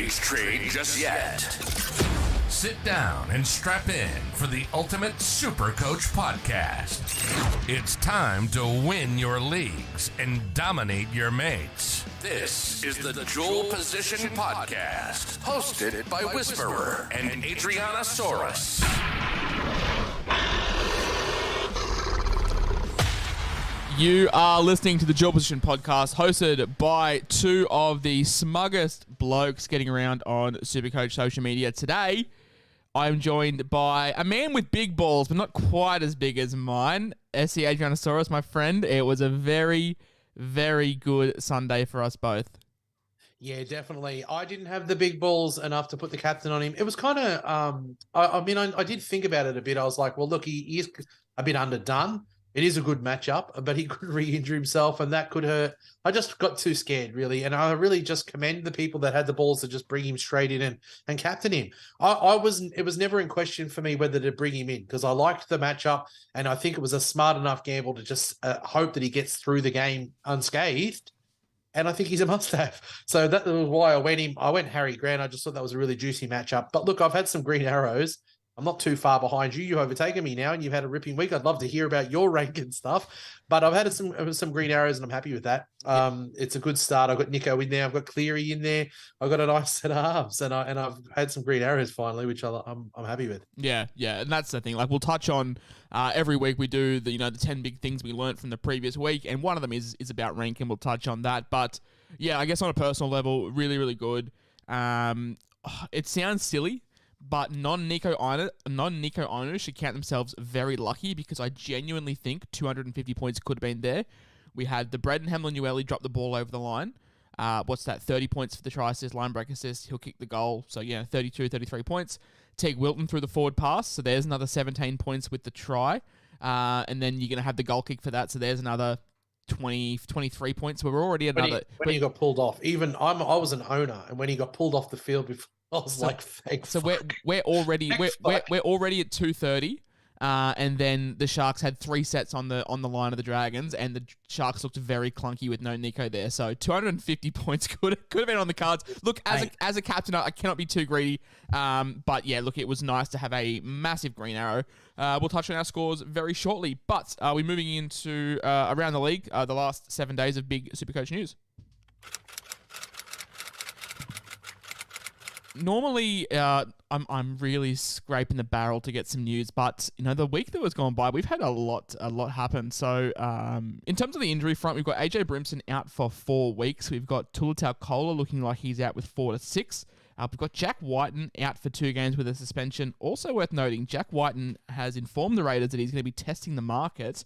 Please trade just yet. Sit down and strap in for the ultimate Supercoach podcast. It's time to win your leagues and dominate your mates. This is the Dual Position Podcast, hosted by Whisperer and Adrianasaurus. You are listening to the Dual Position Podcast, hosted by two of the smuggest blokes getting around on Supercoach social media. Today, I'm joined by a man with big balls, but not quite as big as mine, SCAdrianasaurus, my friend. It was a very, very good Sunday for us both. Yeah, definitely. I didn't have the big balls enough to put the captain on him. It was kind of, I did think about it a bit. I was like, well, look, he is a bit underdone. It is a good matchup, but he could re-injure himself, and that could hurt. I just got too scared, really, and I really just commend the people that had the balls to just bring him straight in and captain him. It was never in question for me whether to bring him in, because I liked the matchup, and I think it was a smart enough gamble to just hope that he gets through the game unscathed. And I think he's a must-have. So that was why I went Harry Grant. I just thought that was a really juicy matchup. But look, I've had some green arrows. I'm not too far behind you. You've overtaken me now, and you've had a ripping week. I'd love to hear about your rank and stuff. But I've had some green arrows, and I'm happy with that. It's a good start. I've got Nico in there. I've got Cleary in there. I've got a nice set of halves, and I've had some green arrows finally, which I'm happy with. Yeah, and that's the thing. Like, we'll touch on every week. We do the 10 big things we learned from the previous week, and one of them is about rank, and we'll touch on that. But yeah, I guess on a personal level, really, really good. It sounds silly, but non-Nico owners should count themselves very lucky, because I genuinely think 250 points could have been there. We had the Braden Hamlin-Ueli drop the ball over the line. 30 points for the try assist, line break assist. He'll kick the goal. So, 32, 33 points. Teague Wilton through the forward pass. So, there's another 17 points with the try. And then you're going to have the goal kick for that. So, there's another 23 points. So we're already at another. When he got pulled off, even I was an owner, and when he got pulled off the field before, I was thank So fuck. we're already at 230, and then the Sharks had 3 sets on the line of the Dragons, and the Sharks looked very clunky with no Nico there. So 250 points could have been on the cards. Look, as a captain, I cannot be too greedy. But yeah, look, it was nice to have a massive green arrow. We'll touch on our scores very shortly, but we're moving into around the league, the last 7 days of big Supercoach news. Normally, I'm really scraping the barrel to get some news, but the week that was gone by, we've had a lot happen. So, in terms of the injury front, we've got AJ Brimson out for 4 weeks. We've got Tulatau Kola looking like he's out with 4 to 6. We've got Jack Whiten out for 2 games with a suspension. Also worth noting, Jack Whiten has informed the Raiders that he's going to be testing the market.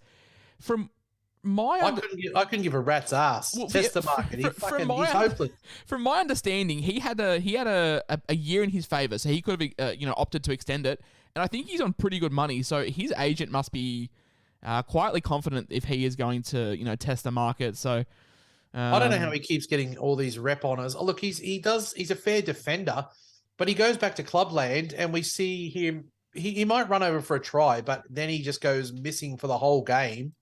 I couldn't give a rat's ass. Test the market. He's hopeless. From my understanding, he had a year in his favour, so he could have opted to extend it. And I think he's on pretty good money, so his agent must be quietly confident if he is going to test the market. So I don't know how he keeps getting all these rep honors. Oh, look, he's a fair defender, but he goes back to clubland, and we see him. He might run over for a try, but then he just goes missing for the whole game.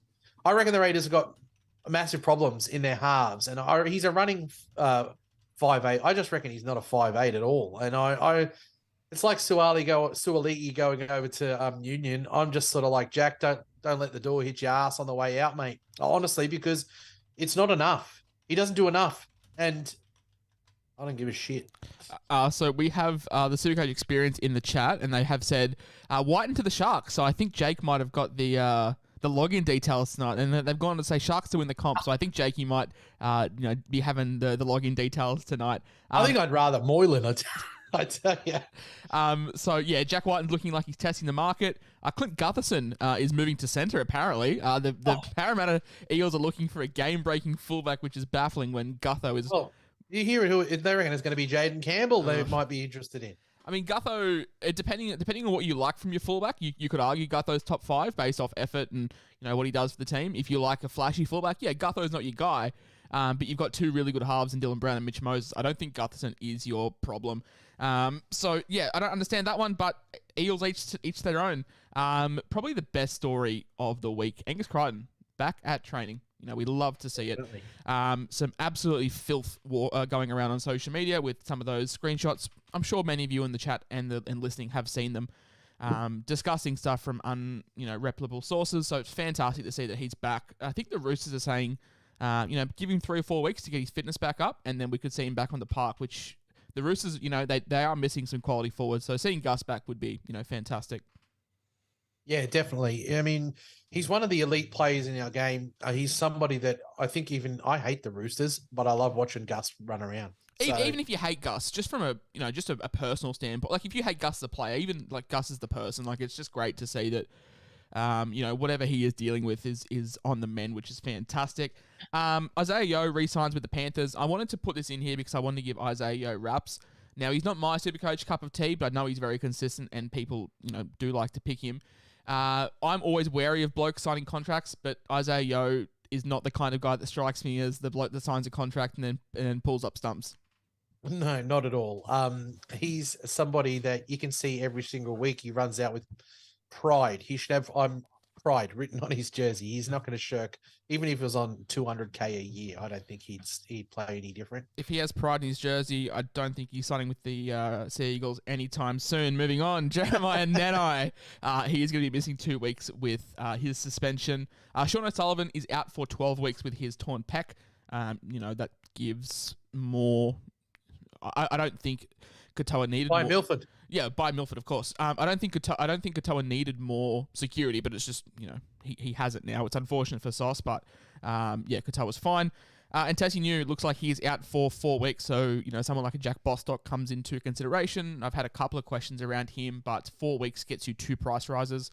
I reckon the Raiders have got massive problems in their halves, and he's a running 5'8". I just reckon he's not a 5'8" at all. And it's like Suaalii going over to Union. I'm just sort of like, Jack, don't let the door hit your ass on the way out, mate. Honestly, because it's not enough. He doesn't do enough, and I don't give a shit. So we have the Supercoach experience in the chat, and they have said Whiten to the Sharks. So I think Jake might have got the login details tonight, and they've gone to say Sharks to win the comp. So I think Jakey might, be having the login details tonight. I think I'd rather Moylan. I tell you. So yeah, Jack Whiten's looking like he's testing the market. Clint Gutherson is moving to centre apparently. The Parramatta Eels are looking for a game-breaking fullback, which is baffling when Gutho is. Well, you hear it? Who they reckon it's going to be Jaden Campbell? They might be interested in. I mean, Gutho, depending on what you like from your fullback, you could argue Gutho's top 5 based off effort and what he does for the team. If you like a flashy fullback, yeah, Gutho's not your guy. But you've got 2 really good halves in Dylan Brown and Mitch Moses. I don't think Gutherson is your problem. So yeah, I don't understand that one, but Eels each their own. Probably the best story of the week. Angus Crichton back at training. We love to see it. Definitely. Some absolutely filth going around on social media with some of those screenshots. I'm sure many of you in the chat and listening have seen them. Discussing stuff from reputable sources. So it's fantastic to see that he's back. I think the Roosters are saying, give him 3 or 4 weeks to get his fitness back up, and then we could see him back on the park, which the Roosters, they are missing some quality forwards. So seeing Gus back would be, fantastic. Yeah, definitely. I mean, he's one of the elite players in our game. He's somebody that I think I hate the Roosters, but I love watching Gus run around. So, even if you hate Gus, just from a personal standpoint, like if you hate Gus as a player, even like Gus as the person, like it's just great to see that, whatever he is dealing with is on the mend, which is fantastic. Isaiah Yeo re-signs with the Panthers. I wanted to put this in here because I wanted to give Isaiah Yeo raps. Now, he's not my Supercoach cup of tea, but I know he's very consistent and people, do like to pick him. I'm always wary of blokes signing contracts, but Isaiah Yeo is not the kind of guy that strikes me as the bloke that signs a contract and then pulls up stumps. No, not at all. He's somebody that you can see every single week. He runs out with pride. He should have pride written on his jersey. He's not going to shirk, even if it was on 200K a year. I don't think he'd play any different. If he has pride in his jersey, I don't think he's signing with the Sea Eagles anytime soon. Moving on, Jeremiah Nanai. He is going to be missing 2 weeks with his suspension. Sean O'Sullivan is out for 12 weeks with his torn pec. That gives more. I don't think Katoa needed By more. Milford. Yeah, by Milford, of course. I don't think Katoa needed more security, but it's just he has it now. It's unfortunate for Sauce, but Katoa's fine. And Tassie New looks like he's out for 4 weeks, so someone like a Jack Bostock comes into consideration. I've had a couple of questions around him, but 4 weeks gets you 2 price rises.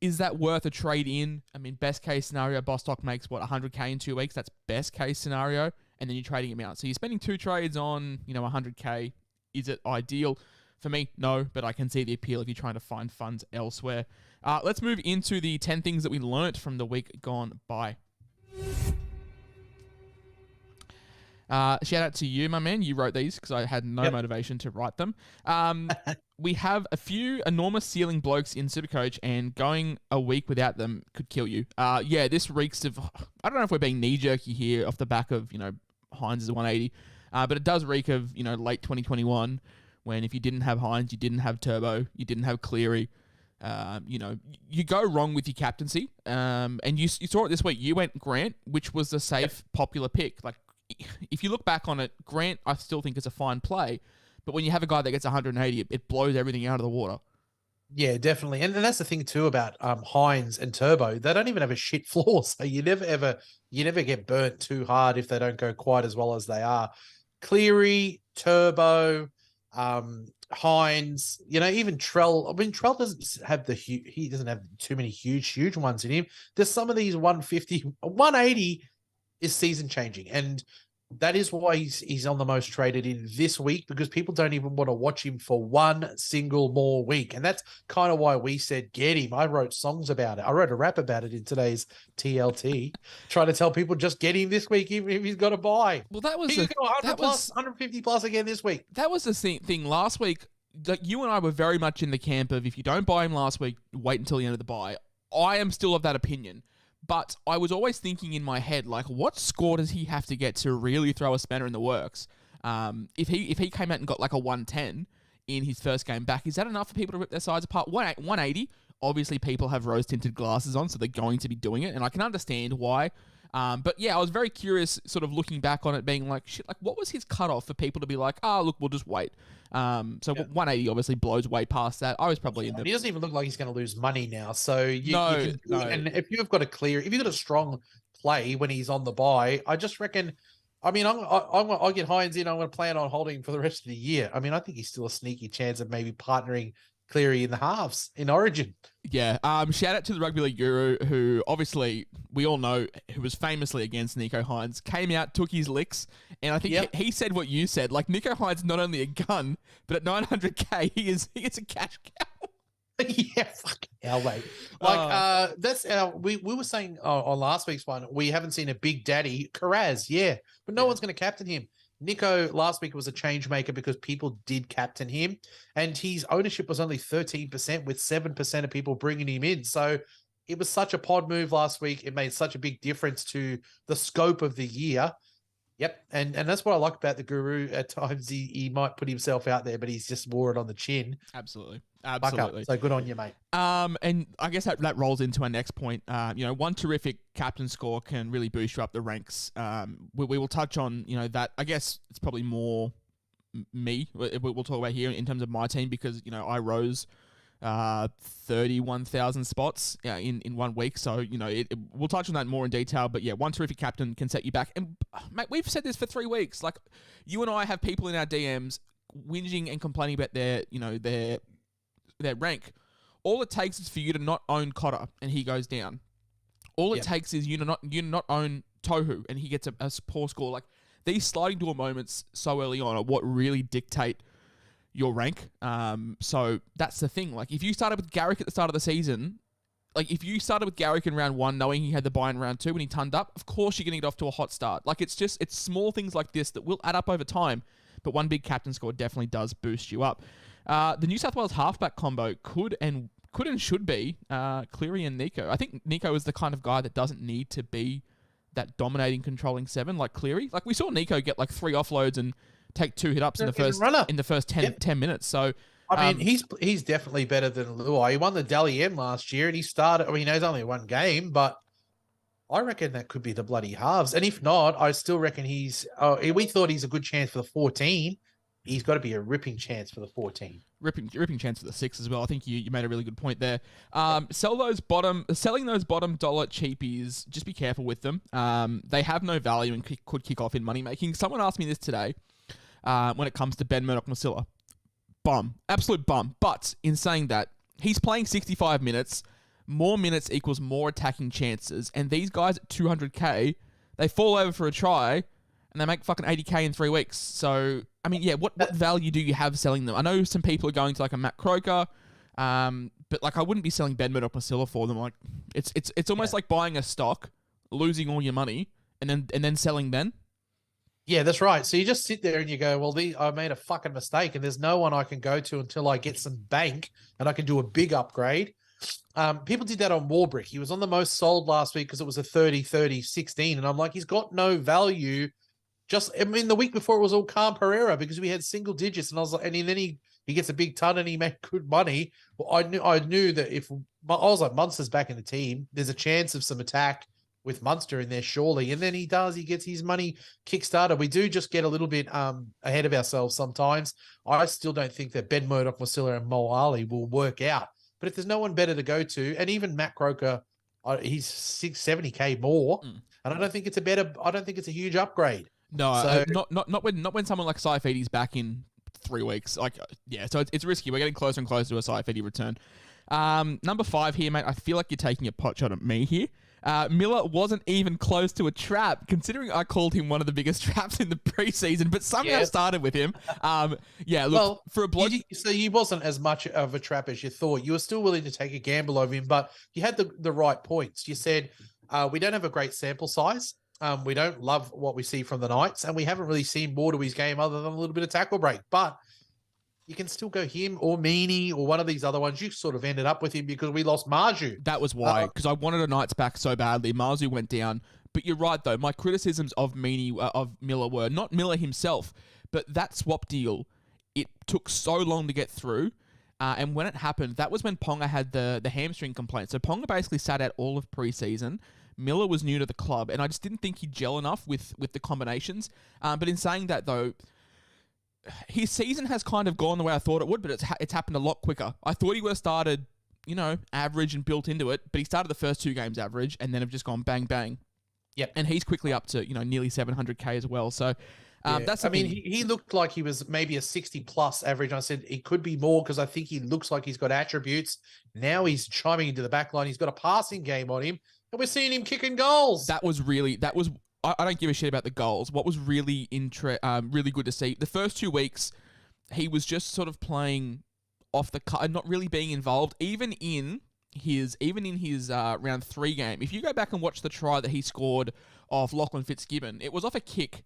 Is that worth a trade in? I mean, best case scenario, Bostock makes 100K in 2 weeks. That's best case scenario, and then you're trading him out. So you're spending 2 trades on 100K. Is it ideal? For me, no, but I can see the appeal if you're trying to find funds elsewhere. Let's move into the 10 things that we learnt from the week gone by. Shout out to you, my man. You wrote these because I had no motivation to write them. We have a few enormous ceiling blokes in Supercoach, and going a week without them could kill you. This reeks of... I don't know if we're being knee-jerky here off the back of, Hines is 180, but it does reek of, late 2021, when if you didn't have Hines, you didn't have Turbo, you didn't have Cleary, you go wrong with your captaincy. And you saw it this week. You went Grant, which was a safe, popular pick. Like, if you look back on it, Grant, I still think is a fine play. But when you have a guy that gets 180, it blows everything out of the water. Yeah, definitely. And that's the thing too about Hines and Turbo. They don't even have a shit floor. So you never get burnt too hard if they don't go quite as well as they are. Cleary, Turbo, Hines, even Trell. I mean, Trell doesn't have he doesn't have too many huge ones in him. There's some of these 150, 180 is season changing, and that is why he's on the most traded in this week, because people don't even want to watch him for one single more week. And that's kind of why we said get him. I wrote songs about it. I wrote a rap about it in today's TLT, trying to tell people just get him this week, even if he's got to buy. Well, that was he could go 100 plus, 150 plus again this week. That was the thing last week. Like, you and I were very much in the camp of, if you don't buy him last week, wait until the end of the buy. I am still of that opinion. But I was always thinking in my head, like, what score does he have to get to really throw a spanner in the works? If he came out and got like a 110 in his first game back, is that enough for people to rip their sides apart? 180, obviously people have rose-tinted glasses on, so they're going to be doing it, and I can understand why. But yeah, I was very curious, sort of looking back on it, being like, shit, like, what was his cutoff for people to be like, look, we'll just wait. 180 obviously blows way past that. I was probably in the... He doesn't even look like he's going to lose money now. So no. And if you've got if you've got a strong play when he's on the buy, I just reckon, I mean, I'll get Hines in. I'm going to plan on holding him for the rest of the year. I mean, I think he's still a sneaky chance of maybe partnering Cleary in the halves in Origin. Yeah. Shout out to the Rugby League Guru, who obviously we all know, who was famously against Nico Hines, came out, took his licks, and I think he said what you said. Like, Nico Hines not only a gun, but at 900K, he is a cash cow. Yeah, fucking hell, mate. Like, that's we were saying on last week's one, we haven't seen a big daddy, Karaz, but no one's going to captain him. Nico last week was a change maker because people did captain him, and his ownership was only 13%, with 7% of people bringing him in. So it was such a pod move last week. It made such a big difference to the scope of the year. Yep. And that's what I like about the Guru. At times he might put himself out there, but he's just wore it on the chin. Absolutely. So good on you, mate. And I guess that rolls into our next point. One terrific captain score can really boost you up the ranks. We will touch on, that. I guess it's probably more me. We'll talk about here in terms of my team because, I rose 31,000 spots in 1 week. So, we'll touch on that more in detail. But yeah, one terrific captain can set you back. And mate, we've said this for 3 weeks. Like, you and I have people in our DMs whinging and complaining about their rank. All it takes is for you to not own Cotter and he goes down. All it takes is you to not own Tohu and he gets a poor score. Like, these sliding door moments so early on are what really dictate your rank. So that's the thing. Like, if you started with Garrick at the start of the season, like if you started with Garrick in round 1 knowing he had the buy in round 2 when he turned up, of course you're going to get off to a hot start. Like, it's small things like this that will add up over time, but one big captain score definitely does boost you up. The New South Wales halfback combo could and should be Cleary and Nico. I think Nico is the kind of guy that doesn't need to be that dominating, controlling 7 like Cleary. Like, we saw Nico get like 3 offloads and take 2 hit-ups in the first 10 minutes. So, I mean, he's definitely better than Luai. He won the Dally M last year and he started, he's only 1 game, but I reckon that could be the bloody halves. And if not, I still reckon we thought he's a good chance for the 14. He's got to be a ripping chance for the 14. Ripping chance for the 6 as well. I think you made a really good point there. Selling those bottom dollar cheapies, just be careful with them. They have no value and could kick off in money making. Someone asked me this today when it comes to Ben Murdoch-Masila. Bum. Absolute bum. But in saying that, he's playing 65 minutes. More minutes equals more attacking chances. And these guys at 200k, they fall over for a try and they make fucking 80k in 3 weeks. So, I mean, yeah, what value do you have selling them? I know some people are going to like a Matt Croker, but like I wouldn't be selling Ben Murdoch-Masila for them. Like, it's almost like buying a stock, losing all your money, and then selling then. Yeah, that's right. So you just sit there and you go, well, I made a fucking mistake and there's no one I can go to until I get some bank and I can do a big upgrade. People did that on Warbrick. He was on the most sold last week because it was a 30-30-16. And I'm like, he's got no value. The week before it was all Calm Pereira because we had single digits. And I was like, and then he gets a big ton and he made good money. Well, I knew that if I was like, Munster's back in the team, there's a chance of some attack with Munster in there, surely. And then he gets his money kickstarted. We do just get a little bit ahead of ourselves sometimes. I still don't think that Ben Murdoch-Masila and Mo Ali will work out. But if there's no one better to go to, and even Matt Croker, he's 70k more, and I don't think it's a huge upgrade. No, so, not when someone like Saifedi's back in 3 weeks. Like, yeah, so it's risky. We're getting closer and closer to a Saifedi return. Number 5 here, mate. I feel like you're taking a pot shot at me here. Miller wasn't even close to a trap, considering I called him one of the biggest traps in the preseason, but somehow started with him. For a bloke... So he wasn't as much of a trap as you thought. You were still willing to take a gamble over him, but you had the right points. You said, we don't have a great sample size. We don't love what we see from the Knights, and we haven't really seen more to his game other than a little bit of tackle break. But you can still go him or Meany or one of these other ones. You sort of ended up with him because we lost Marju. That was why, because I wanted a Knights back so badly. Marju went down. But you're right, though. My criticisms of Miller were not Miller himself, but that swap deal, it took so long to get through. And when it happened, that was when Ponga had the hamstring complaint. So Ponga basically sat out all of preseason. Miller was new to the club, and I just didn't think he'd gel enough with the combinations. But in saying that, though, his season has kind of gone the way I thought it would, but it's happened a lot quicker. I thought he would have started, average and built into it, but he started the first 2 games average and then have just gone bang, bang. Yep. And he's quickly up to, nearly 700k as well. So that's he looked like he was maybe a 60+ average. I said he could be more because I think he looks like he's got attributes. Now he's chiming into the back line. He's got a passing game on him, and we're seeing him kicking goals. I don't give a shit about the goals. What was really really good to see, the first 2 weeks, he was just sort of playing off the cut and not really being involved, even in his round 3 game. If you go back and watch the try that he scored off Lachlan Fitzgibbon, it was off a kick,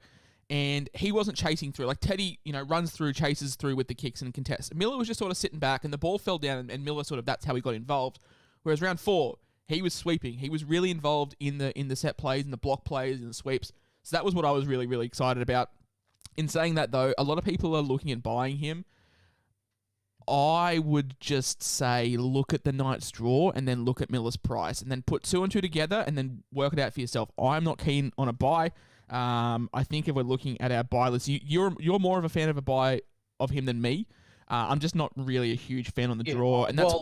and he wasn't chasing through. Like Teddy, runs through, chases through with the kicks and contests. Miller was just sort of sitting back, and the ball fell down, and Miller that's how he got involved. Whereas round 4, he was sweeping. He was really involved in the set plays, in the block plays, in the sweeps. So that was what I was really, really excited about. In saying that, though, a lot of people are looking at buying him. I would just say look at the night's draw and then look at Miller's price and then put 2 and 2 together and then work it out for yourself. I'm not keen on a buy. I think if we're looking at our buy list, you're more of a fan of a buy of him than me. I'm just not really a huge fan on the draw. And that's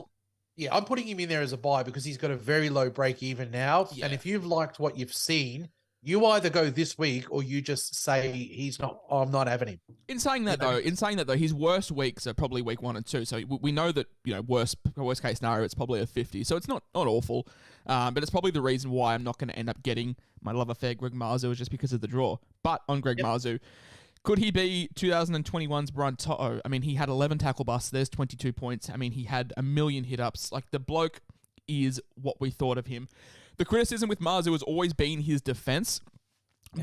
I'm putting him in there as a buy because he's got a very low break even now. Yeah. And if you've liked what you've seen, you either go this week or you just say I'm not having him. In saying that though, his worst weeks are probably week 1 and 2. So we know that, worst case scenario, it's probably a 50. So it's not awful. But it's probably the reason why I'm not going to end up getting my love affair Greg Marzu is just because of the draw. But on Greg Marzu, could he be 2021's Brian Toto? I mean, he had 11 tackle busts. There's 22 points. I mean, he had a million hit-ups. Like, the bloke is what we thought of him. The criticism with Marzu has always been his defense,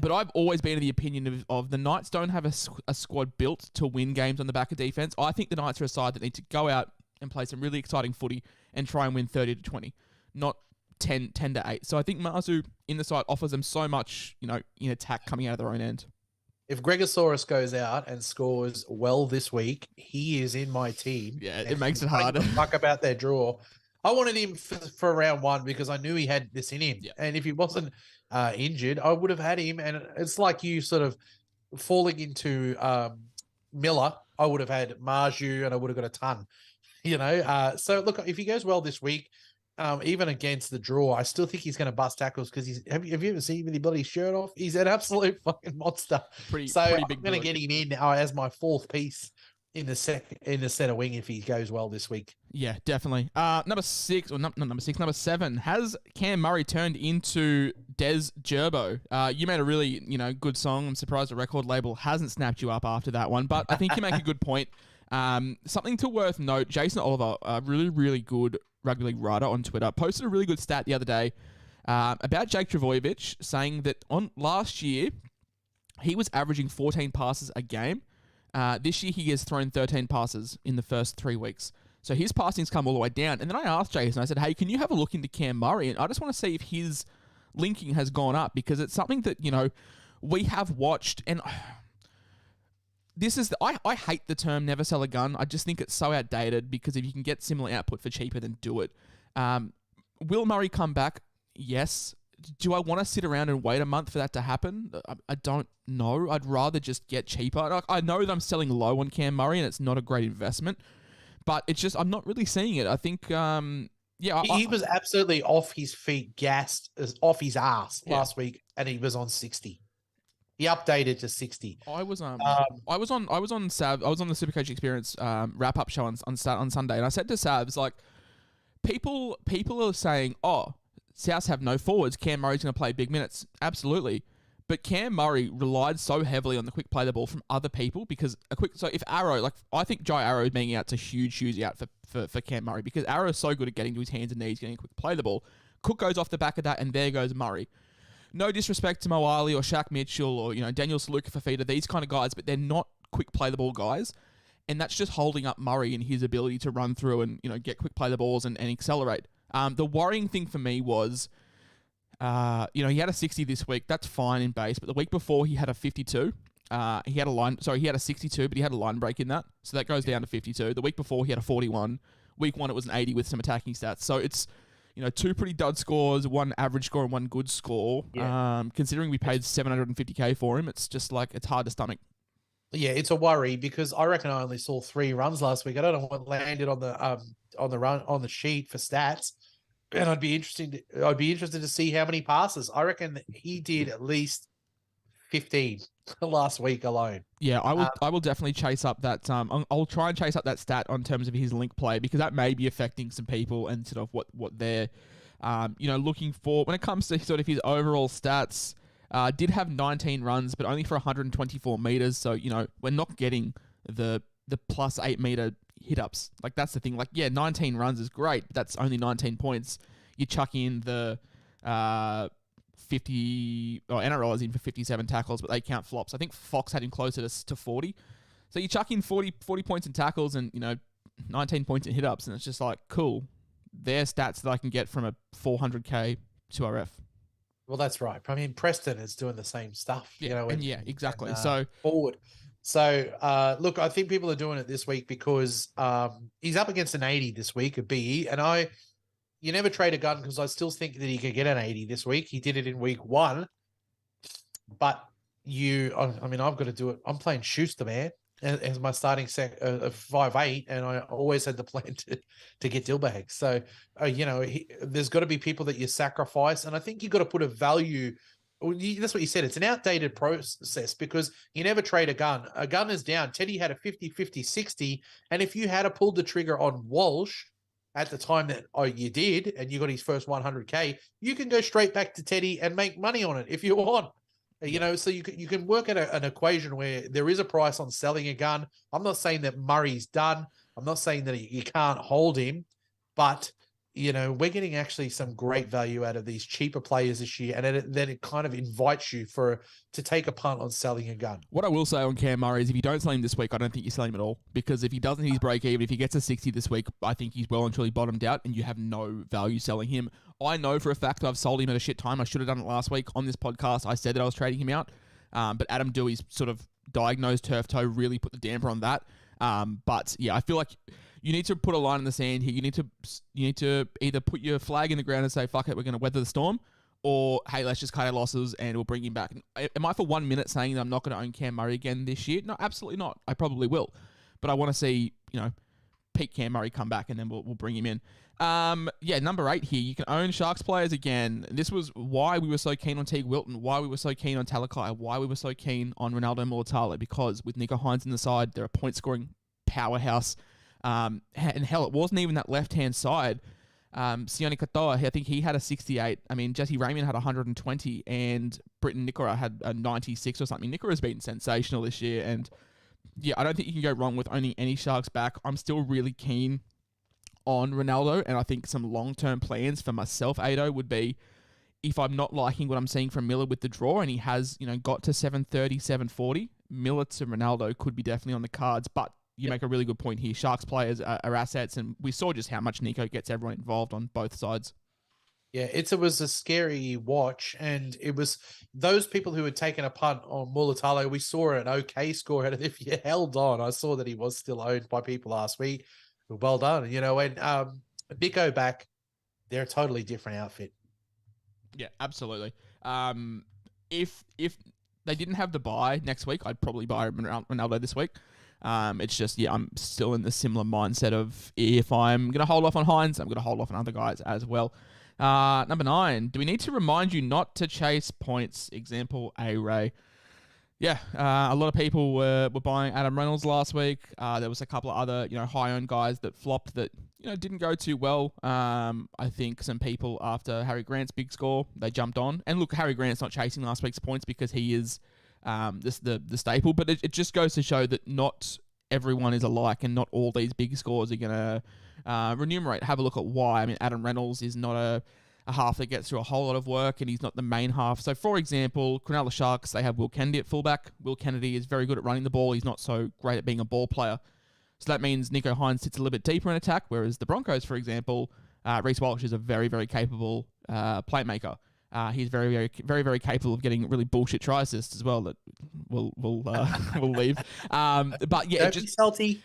but I've always been of the opinion of the Knights don't have a squad built to win games on the back of defense. I think the Knights are a side that need to go out and play some really exciting footy and try and win 30-20, not 10-8. So I think Marzu in the side offers them so much, in attack coming out of their own end. If Gregosaurus goes out and scores well this week, he is in my team. Yeah, it makes it harder. Fuck about their draw. I wanted him for round 1 because I knew he had this in him. Yeah. And if he wasn't injured, I would have had him. And it's like you sort of falling into Miller. I would have had Marju and I would have got a ton, So look, if he goes well this week, even against the draw, I still think he's going to bust tackles because have you ever seen him with his bloody shirt off? He's an absolute fucking monster. Pretty big. I'm going to get him in as my 4th piece in the center wing if he goes well this week. Yeah, definitely. Number 7. Has Cam Murray turned into Des Gerbo? You made a really, good song. I'm surprised the record label hasn't snapped you up after that one, but I think you make a good point. Something to worth note, Jason Oliver, a really, really good rugby league writer on Twitter, posted a really good stat the other day about Jake Trbojevic, saying that on last year, he was averaging 14 passes a game. This year, he has thrown 13 passes in the first 3 weeks. So his passing's come all the way down. And then I asked Jason, I said, hey, can you have a look into Cam Murray? And I just want to see if his linking has gone up because it's something that, we have watched. And this is, I hate the term never sell a gun. I just think it's so outdated because if you can get similar output for cheaper, then do it. Will Murray come back? Yes. Do I want to sit around and wait a month for that to happen? I don't know. I'd rather just get cheaper. I know that I'm selling low on Cam Murray and it's not a great investment, but it's just I'm not really seeing it. I think, he was absolutely off his feet, gassed, off his ass last week, and he was on 60. He updated to 60. I was on Sav. I was on the Supercoach Experience wrap up show on Sunday, and I said to Savs, like, people are saying, oh, Souths have no forwards. Cam Murray's going to play big minutes. Absolutely. But Cam Murray relied so heavily on the quick play the ball from other people because so if Arrow, I think Jai Arrow being out's a huge out for Cam Murray because Arrow's so good at getting to his hands and knees, getting a quick play the ball. Cook goes off the back of that and there goes Murray. No disrespect to Mo Ali or Shaq Mitchell or, Daniel Saluka Fafita, these kind of guys, but they're not quick play the ball guys. And that's just holding up Murray in his ability to run through and, get quick play the balls and accelerate. The worrying thing for me was, he had a 60 this week. That's fine in base. But the week before, he had a 52. He had a 62, but he had a line break in that. So that goes down to 52. The week before, he had a 41. Week 1, it was an 80 with some attacking stats. So it's, 2 pretty dud scores, 1 average score, and 1 good score. Yeah. Considering we paid $750K for him, it's just it's hard to stomach. Yeah, it's a worry because I reckon I only saw 3 runs last week. I don't know what landed on the sheet for stats. And I'd be interested to see how many passes. I reckon he did at least 15 last week alone. Yeah, I will definitely chase up that. I'll try and chase up that stat on terms of his link play because that may be affecting some people and sort of what they're, looking for when it comes to sort of his overall stats. Did have 19 runs, but only for 124 meters. So we're not getting the plus 8 meter hit-ups. That's the thing. 19 runs is great, but that's only 19 points. You chuck in the 50... NRL is in for 57 tackles, but they count flops. I think Fox had him closer to 40. So you chuck in 40 points in tackles and, 19 points in hit-ups, and it's just cool. they're stats that I can get from a 400k 2RF. Well, that's right. I mean, Preston is doing the same stuff, exactly. Forward. So, look, I think people are doing it this week because he's up against an 80 this week at BE, and you never trade a gun because I still think that he could get an 80 this week. He did it in week 1, but I've got to do it. I'm playing Schuster, man, as my starting set of 5'8", and I always had the plan to get Dillbag. So, there's got to be people that you sacrifice, and I think you got to put a value. That's what you said. It's an outdated process because you never trade a gun. A gun is down. Teddy had a 50-50-60, and if you had pulled the trigger on Walsh at the time that you did, and you got his first 100k, you can go straight back to Teddy and make money on it if you want. So you can work at an equation where there is a price on selling a gun. I'm not saying that Murray's done. I'm not saying that you can't hold him, but we're getting actually some great value out of these cheaper players this year, and then it kind of invites you to take a punt on selling a gun. What I will say on Cam Murray is if you don't sell him this week, I don't think you sell him at all, because if he doesn't hit his break even, if he gets a 60 this week, I think he's well and truly bottomed out, and you have no value selling him. I know for a fact I've sold him at a shit time. I should have done it last week on this podcast. I said that I was trading him out, but Adam Dewey's sort of diagnosed turf toe really put the damper on that. But yeah, I feel like you need to put a line in the sand here. You need to either put your flag in the ground and say, fuck it, we're going to weather the storm, or, hey, let's just cut our losses and we'll bring him back. Am I for 1 minute saying that I'm not going to own Cam Murray again this year? No, absolutely not. I probably will. But I want to see, peak Cam Murray come back and then we'll bring him in. Number 8 here. You can own Sharks players again. This was why we were so keen on Teague Wilton, why we were so keen on Talakai, why we were so keen on Ronaldo Mulatalo, because with Nico Hines in the side, they're a point-scoring powerhouse. And hell, it wasn't even that left-hand side. Sione Katoa, I think he had a 68. I mean, Jesse Raymond had 120, and Britton Nicola had a 96 or something. Nicola's been sensational this year, and yeah, I don't think you can go wrong with owning any Sharks back. I'm still really keen on Ronaldo, and I think some long-term plans for myself, Ado, would be if I'm not liking what I'm seeing from Miller with the draw, and he has, got to 730, 740, Miller to Ronaldo could be definitely on the cards, but you make a really good point here. Sharks players are assets, and we saw just how much Nico gets everyone involved on both sides. Yeah, it was a scary watch, and it was those people who had taken a punt on Mulatalo. We saw an okay score out of it. If you held on, I saw that he was still owned by people last week. Well done, and Nico back, they're a totally different outfit. Yeah, absolutely. If they didn't have the buy next week, I'd probably buy Ronaldo this week. It's just, I'm still in the similar mindset of if I'm going to hold off on Hines, I'm going to hold off on other guys as well. Number 9, do we need to remind you not to chase points? Example, A-Ray. Yeah, a lot of people were buying Adam Reynolds last week. There was a couple of other, high-owned guys that flopped that, didn't go too well. I think some people after Harry Grant's big score, they jumped on. And look, Harry Grant's not chasing last week's points because he is the staple, but it just goes to show that not everyone is alike, and not all these big scores are going to remunerate. Have a look at why. I mean, Adam Reynolds is not a half that gets through a whole lot of work, and he's not the main half. So, for example, Cronulla Sharks, they have Will Kennedy at fullback. Will Kennedy is very good at running the ball. He's not so great at being a ball player. So that means Nico Hines sits a little bit deeper in attack, whereas the Broncos, for example, Reece Walsh is a very, very capable playmaker. He's very, very, very, very capable of getting really bullshit try assists as well that we'll leave. But yeah, Don't be salty.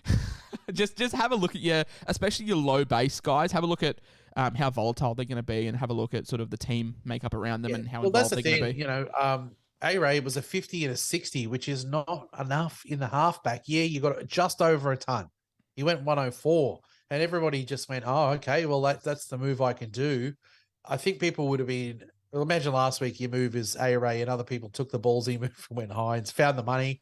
just have a look at especially your low base guys. Have a look at how volatile they're going to be, and have a look at sort of the team makeup around them and how involved they're going to be. A-Ray was a 50 and a 60, which is not enough in the halfback. Yeah, you got just over a ton. He went 104, and everybody just went, oh, okay, well, that's the move I can do. I think people would have been... Well, imagine last week your move is A-Ray and other people took the ballsy move and went Hines, found the money.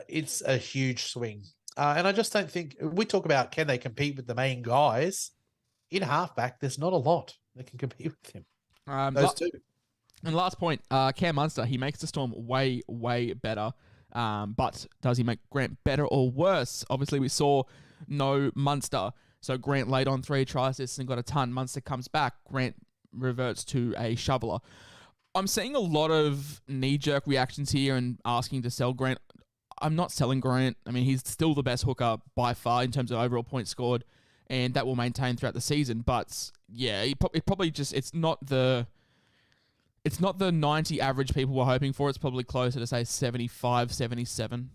It's a huge swing. And I just don't think... We talk about can they compete with the main guys. In halfback, there's not a lot that can compete with him. Those two. And last point, Cam Munster, he makes the Storm way, way better. But does he make Grant better or worse? Obviously, we saw no Munster. So Grant laid on 3 try assists and got a ton. Munster comes back. Grant reverts to a shoveler. I'm seeing a lot of knee-jerk reactions here and asking to sell Grant. I'm not selling Grant. I mean, he's still the best hooker by far in terms of overall points scored. and that will maintain throughout the season. But yeah, it probably just it's not the 90 average people were hoping for. It's probably closer to say 75, 77.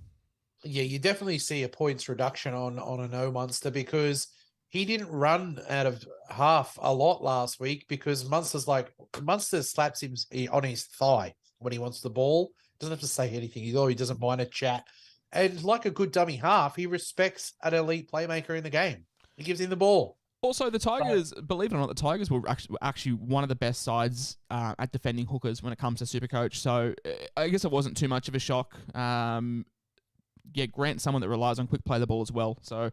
Yeah, you definitely see a points reduction on a no monster because he didn't run out of half a lot last week because Munster slaps him on his thigh when he wants the ball. Doesn't have to say anything. He doesn't mind a chat. And like a good dummy half, he respects an elite playmaker in the game. He gives him the ball. Also, the Tigers, believe it or not, the Tigers were actually one of the best sides at defending hookers when it comes to Supercoach. So I guess it wasn't too much of a shock. Grant's someone that relies on quick play the ball as well. So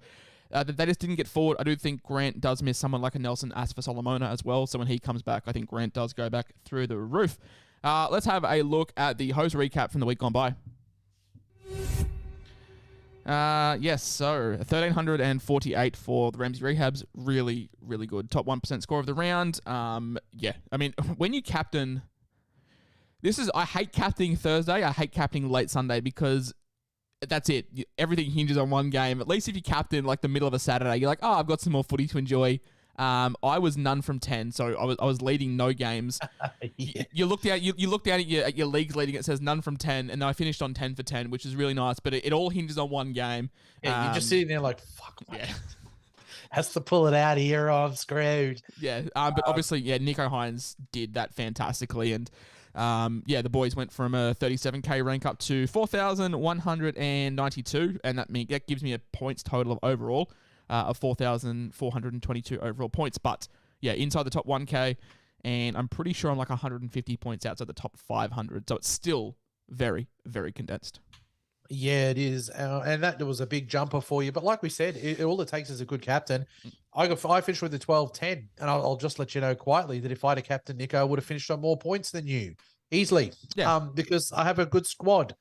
they just didn't get forward. I do think Grant does miss someone like a Nelson Asfa-Solomona as well. So when he comes back, I think Grant does go back through the roof. Let's have a look at the host recap from the week gone by. Yes, so 1,348 for the Ramsey Rehabs. Really, really good. Top 1% score of the round. Yeah, I mean, when you captain... I hate captaining Thursday. I hate captaining late Sunday because that's it. Everything hinges on one game. At least if you captain like the middle of a Saturday, you're like, I've got some more footy to enjoy. I was none from 10, so I was leading no games. Yeah. You looked out at your league's leading. It says none from 10, and I finished on 10 for 10, which is really nice. But it all hinges on one game. Yeah, you're just sitting there like, fuck. Yeah, has to pull it out here. I'm screwed. Yeah, but obviously, Nico Hines did that fantastically, and the boys went from a 37k rank up to 4,192, and that gives me a points total of overall. Of 4,422 overall points. But, yeah, inside the top 1K, and I'm pretty sure I'm like 150 points outside the top 500. So it's still very, very condensed. Yeah, it is. And that was a big jumper for you. But like we said, all it takes is a good captain. I finished with the 12-10, and I'll just let you know quietly that if I'd have captain Nico, I would have finished on more points than you. Easily. Yeah. Because I have a good squad.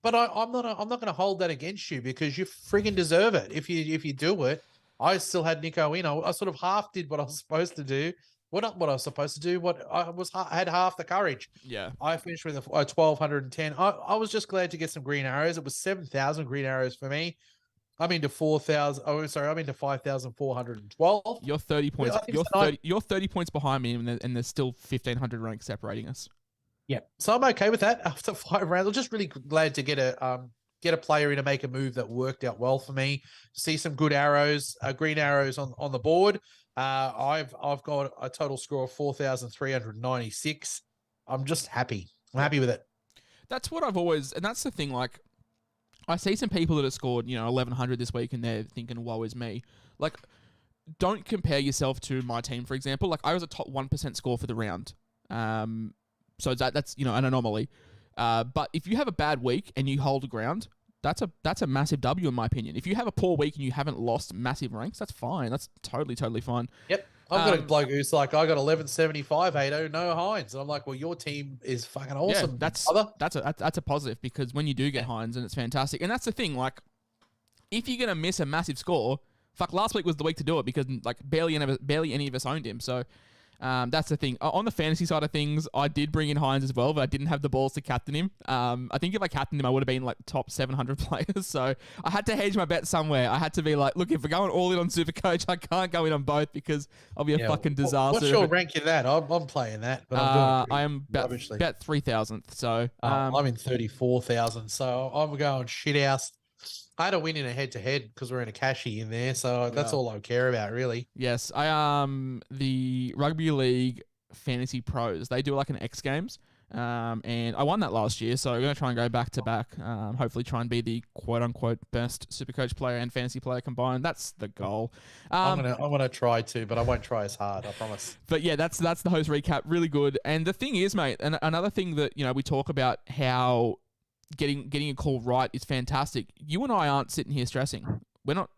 But I'm not going to hold that against you because you friggin' deserve it. If you do it, I still had Nico in. I sort of half did what I was supposed to do. Well, not what I was supposed to do. What I had half the courage. Yeah. I finished with a 1,210. I was just glad to get some green arrows. It was 7,000 green arrows for me. I'm into 4,000. Oh, sorry, I'm into 5,412. You're 30 points. You're 30 points behind me, and there's still 1,500 ranks separating us. Yeah, so I'm okay with that after 5 rounds. I'm just really glad to get a player in to make a move that worked out well for me. See some good arrows, green arrows on the board. I've got a total score of 4,396. I'm just happy. I'm happy with it. That's what I've always, and that's the thing. Like, I see some people that have scored 1,100 this week, and they're thinking, "Woe is me." Like, don't compare yourself to my team, for example. Like, I was a top 1% score for the round. So that's an anomaly. But if you have a bad week and you hold ground, that's a massive W in my opinion. If you have a poor week and you haven't lost massive ranks, that's fine. That's totally fine. Yep. I've got a bloke who's like, I got 1175, 80, no Hines. And I'm like, well, your team is fucking awesome. Yeah, that's a positive because when you do get Hines, and it's fantastic. And that's the thing, like, if you're gonna miss a massive score, last week was the week to do it because like barely any of us owned him. So that's the thing. On the fantasy side of things, I did bring in Hines as well, but I didn't have the balls to captain him. I think if I captained him, I would have been like top 700 players. So I had to hedge my bet somewhere. I had to be like, look, if we're going all in on Supercoach, I can't go in on both because I'll be a fucking disaster. What's your rank in that? I'm playing that, but I'm doing I am about 3,000th. So I'm in 34,000. So I'm going shit house. I had a win in a head-to-head because we're in a cashy in there, so that's all I care about, really. Yes, the Rugby League Fantasy Pros, they do like an X Games, and I won that last year, so I'm going to try and go back-to-back, hopefully try and be the quote-unquote best Supercoach player and fantasy player combined. That's the goal. I'm gonna try to, but I won't try as hard, I promise. But yeah, that's the host recap, really good. And the thing is, mate, and another thing that, we talk about how getting a call right is fantastic. You and I aren't sitting here stressing. We're not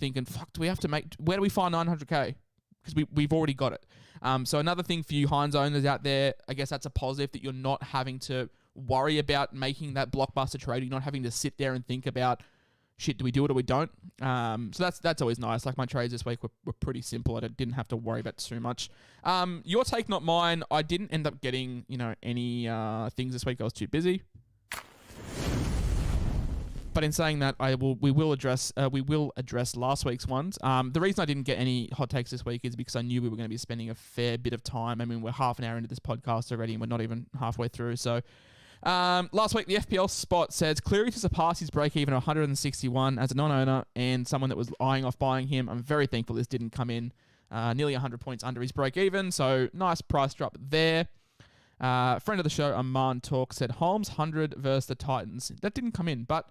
thinking, fuck, where do we find 900k? Because we've already got it. So another thing for you Hines owners out there, I guess that's a positive that you're not having to worry about making that blockbuster trade. You're not having to sit there and think about, shit, do we do it or we don't? So that's always nice. Like my trades this week were pretty simple. I didn't have to worry about too much. Your take, not mine. I didn't end up getting, any things this week. I was too busy. But in saying that, we will address last week's ones. The reason I didn't get any hot takes this week is because I knew we were going to be spending a fair bit of time. I mean, we're half an hour into this podcast already, and we're not even halfway through. So, last week the FPL spot says Cleary to surpass his break even of 161 as a non-owner and someone that was eyeing off buying him. I'm very thankful this didn't come in. Nearly 100 points under his break even, so nice price drop there. Friend of the show, Aman Talk, said Holmes 100 versus the Titans. That didn't come in, but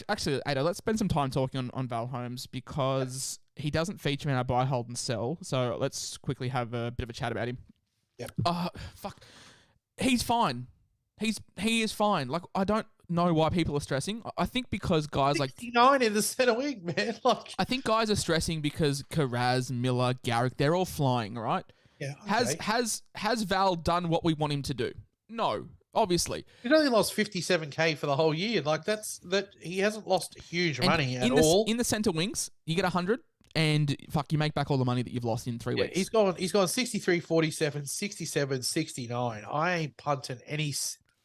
actually, Ada, let's spend some time talking on Val Holmes because he doesn't feature in our buy, hold, and sell. So let's quickly have a bit of a chat about him. Yep. Fuck. He's fine. He is fine. Like, I don't know why people are stressing. I think because guys like 69 in the center wing, man. Like, I think guys are stressing because Carraz, Miller, Garrick, they're all flying, right? Yeah. Okay. Has Val done what we want him to do? No, obviously. He's only lost 57K for the whole year. Like that he hasn't lost huge money at all. In the center wings, you get 100 and fuck, you make back all the money that you've lost in 3 weeks. He's gone 63, 47, 67, 69. I ain't punting any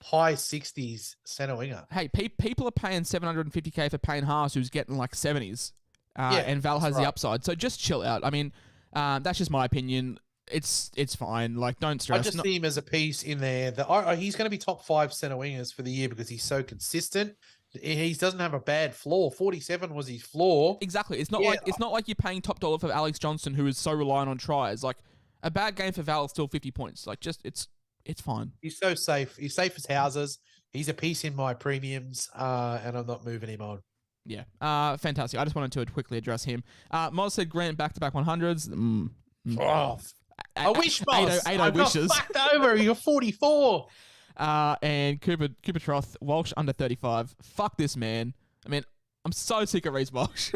high 60s center winger. Hey, people are paying 750K for Payne Haas, who's getting like 70s. And Val has the upside. So just chill out. I mean, that's just my opinion. It's fine. Like, don't stress. I just see him as a piece in there. He's going to be top 5 center wingers for the year because he's so consistent. He doesn't have a bad floor. 47 was his floor. Exactly. It's not like you're paying top dollar for Alex Johnson, who is so reliant on tries. Like, a bad game for Val is still 50 points. Like, just it's fine. He's so safe. He's safe as houses. He's a piece in my premiums, and I'm not moving him on. Yeah. Fantastic. I just wanted to quickly address him. Moz said Grant back-to-back 100s. Oh, I wish, boss. I wishes. Fucked over. You're 44. And Cooper Troth, Walsh under 35. Fuck this man. I mean, I'm so sick of Reece Walsh.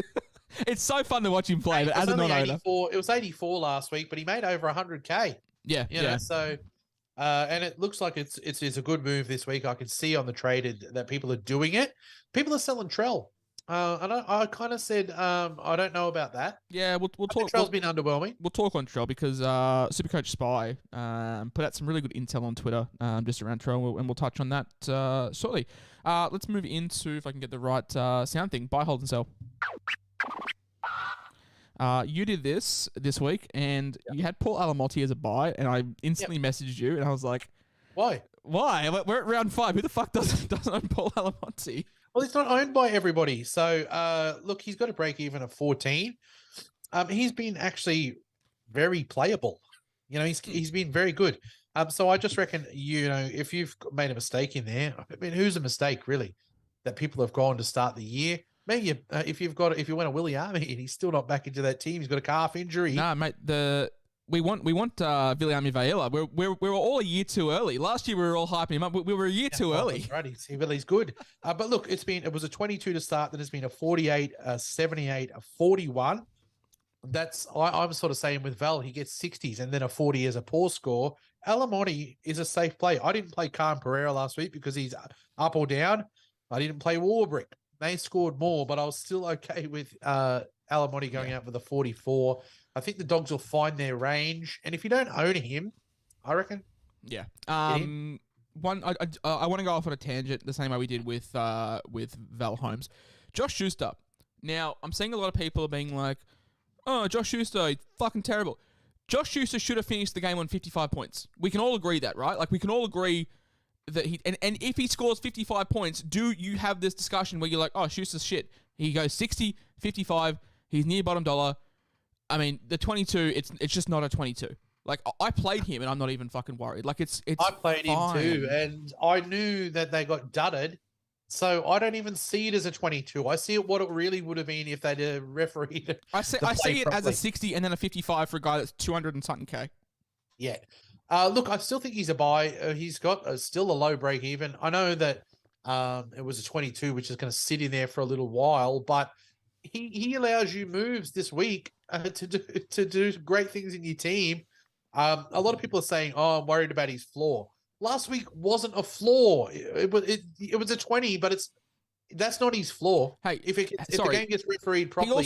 It's so fun to watch him play, but as a non-owner. It was 84 last week, but he made over 100K. Yeah. You know, so, and it looks like it's a good move this week. I can see on the traded that people are doing it. People are selling Trell. And I kind of said, I don't know about that. Yeah, we'll talk. Trell's been underwhelming. We'll talk on Trell because Supercoach Spy put out some really good intel on Twitter just around Trell, and we'll touch on that shortly. Let's move into, if I can get the right sound thing, buy, hold, and sell. You did this week, and you had Paul Alamotti as a buy, and I instantly messaged you, and I was like, Why? We're at round 5. Who the fuck doesn't own Paul Alamotti? Well, it's not owned by everybody. So, look, he's got a break even of 14. He's been actually very playable. You know, he's been very good. So I just reckon, if you've made a mistake in there, I mean, who's a mistake really that people have gone to start the year? Maybe if you went a Willie Army and he's still not back into that team, he's got a calf injury. Nah, mate. We want Viliami Vaela. We were all a year too early. Last year we were all hyping him up. We were a year too early. Right, he's good. But look, it was a 22 to start. Then it's been a 48, a 78, a 41. I'm sort of saying with Val, he gets 60s and then a 40 as a poor score. Alamotti is a safe play. I didn't play Khan Pereira last week because he's up or down. I didn't play Warbrick. They scored more, but I was still okay with Alamotti going out for the 44. I think the Dogs will find their range, and if you don't own him, I reckon. Yeah. I want to go off on a tangent the same way we did with Val Holmes. Josh Schuster. Now, I'm seeing a lot of people being like, "Oh, Josh Schuster, he's fucking terrible." Josh Schuster should have finished the game on 55 points. We can all agree that, right? Like, we can all agree that and if he scores 55 points, do you have this discussion where you're like, "Oh, Schuster's shit." He goes 60, 55, he's near bottom dollar. I mean, the 22, it's just not a 22. Like, I played him, and I'm not even fucking worried. Like, it's I played fine. him too, and I knew that they got dudded, so I don't even see it as a 22. I see it what it really would have been if they'd refereed it. I see it as a 60 and then a 55 for a guy that's 200 and something K. Yeah. Look, I still think he's a buy. He's got still a low break even. I know that it was a 22, which is going to sit in there for a little while, but he allows you moves this week to do great things in your team. A lot of people are saying, "Oh, I'm worried about his floor." Last week wasn't a floor. It was a 20, but that's not his floor. Hey, if the game gets refereed properly,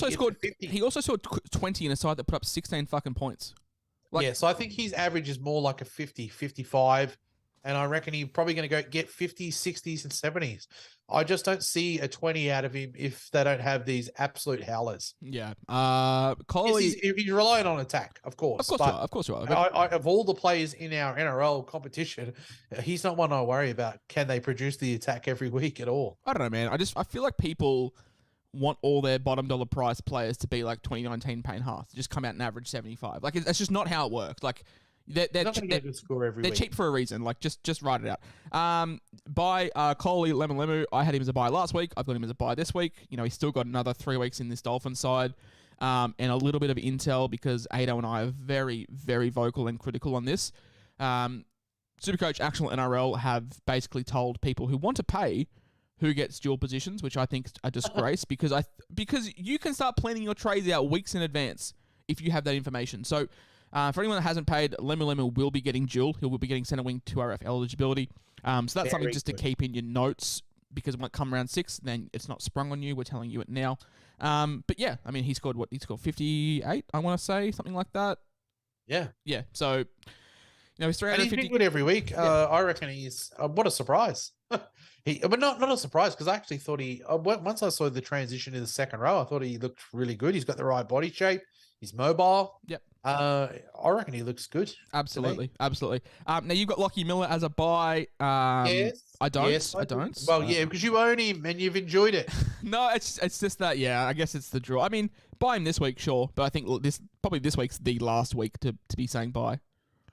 he also scored 20 in a side that put up 16 fucking points. So I think his average is more like a 50, 55. and I reckon he's probably going to go get 50s, 60s, and 70s. I just don't see a 20 out of him if they don't have these absolute howlers. Yeah. Yes, if he's relying on attack, of course. Of course you are. But Of all the players in our NRL competition, he's not one I worry about. Can they produce the attack every week at all? I don't know, man. I feel like people want all their bottom dollar price players to be like 2019 Payne Haas, just come out and average 75. Like that's just not how it works. Like they're not going to get a good score every week. Cheap for a reason. Like just write it out. Buy Coley Lemu. I had him as a buy last week. I've got him as a buy this week. You know, he's still got another 3 weeks in this Dolphin side. And a little bit of intel because Ado and I are very, very vocal and critical on this. Supercoach, Actual NRL have basically told people who want to pay who gets dual positions, which I think is a disgrace because you can start planning your trades out weeks in advance if you have that information. So for anyone that hasn't paid, Lemu will be getting dual. He will be getting centre wing 2RF eligibility. So that's something just to keep in your notes because when it comes round 6, then it's not sprung on you. We're telling you it now. But yeah, I mean, he scored 58, I want to say, something like that. Yeah. Yeah. So, you know, he's 350. And he's been good every week. Yeah. I reckon he's what a surprise. But not a surprise because I actually thought once I saw the transition in the second row, I thought he looked really good. He's got the right body shape. He's mobile. Yep. I reckon he looks good. Absolutely. Now you've got Lockie Miller as a buy. Yes. I don't. Well, yeah, because you own him and you've enjoyed it. No, it's just that. Yeah, I guess it's the draw. I mean, buy him this week, sure, but I think this week's the last week to be saying buy.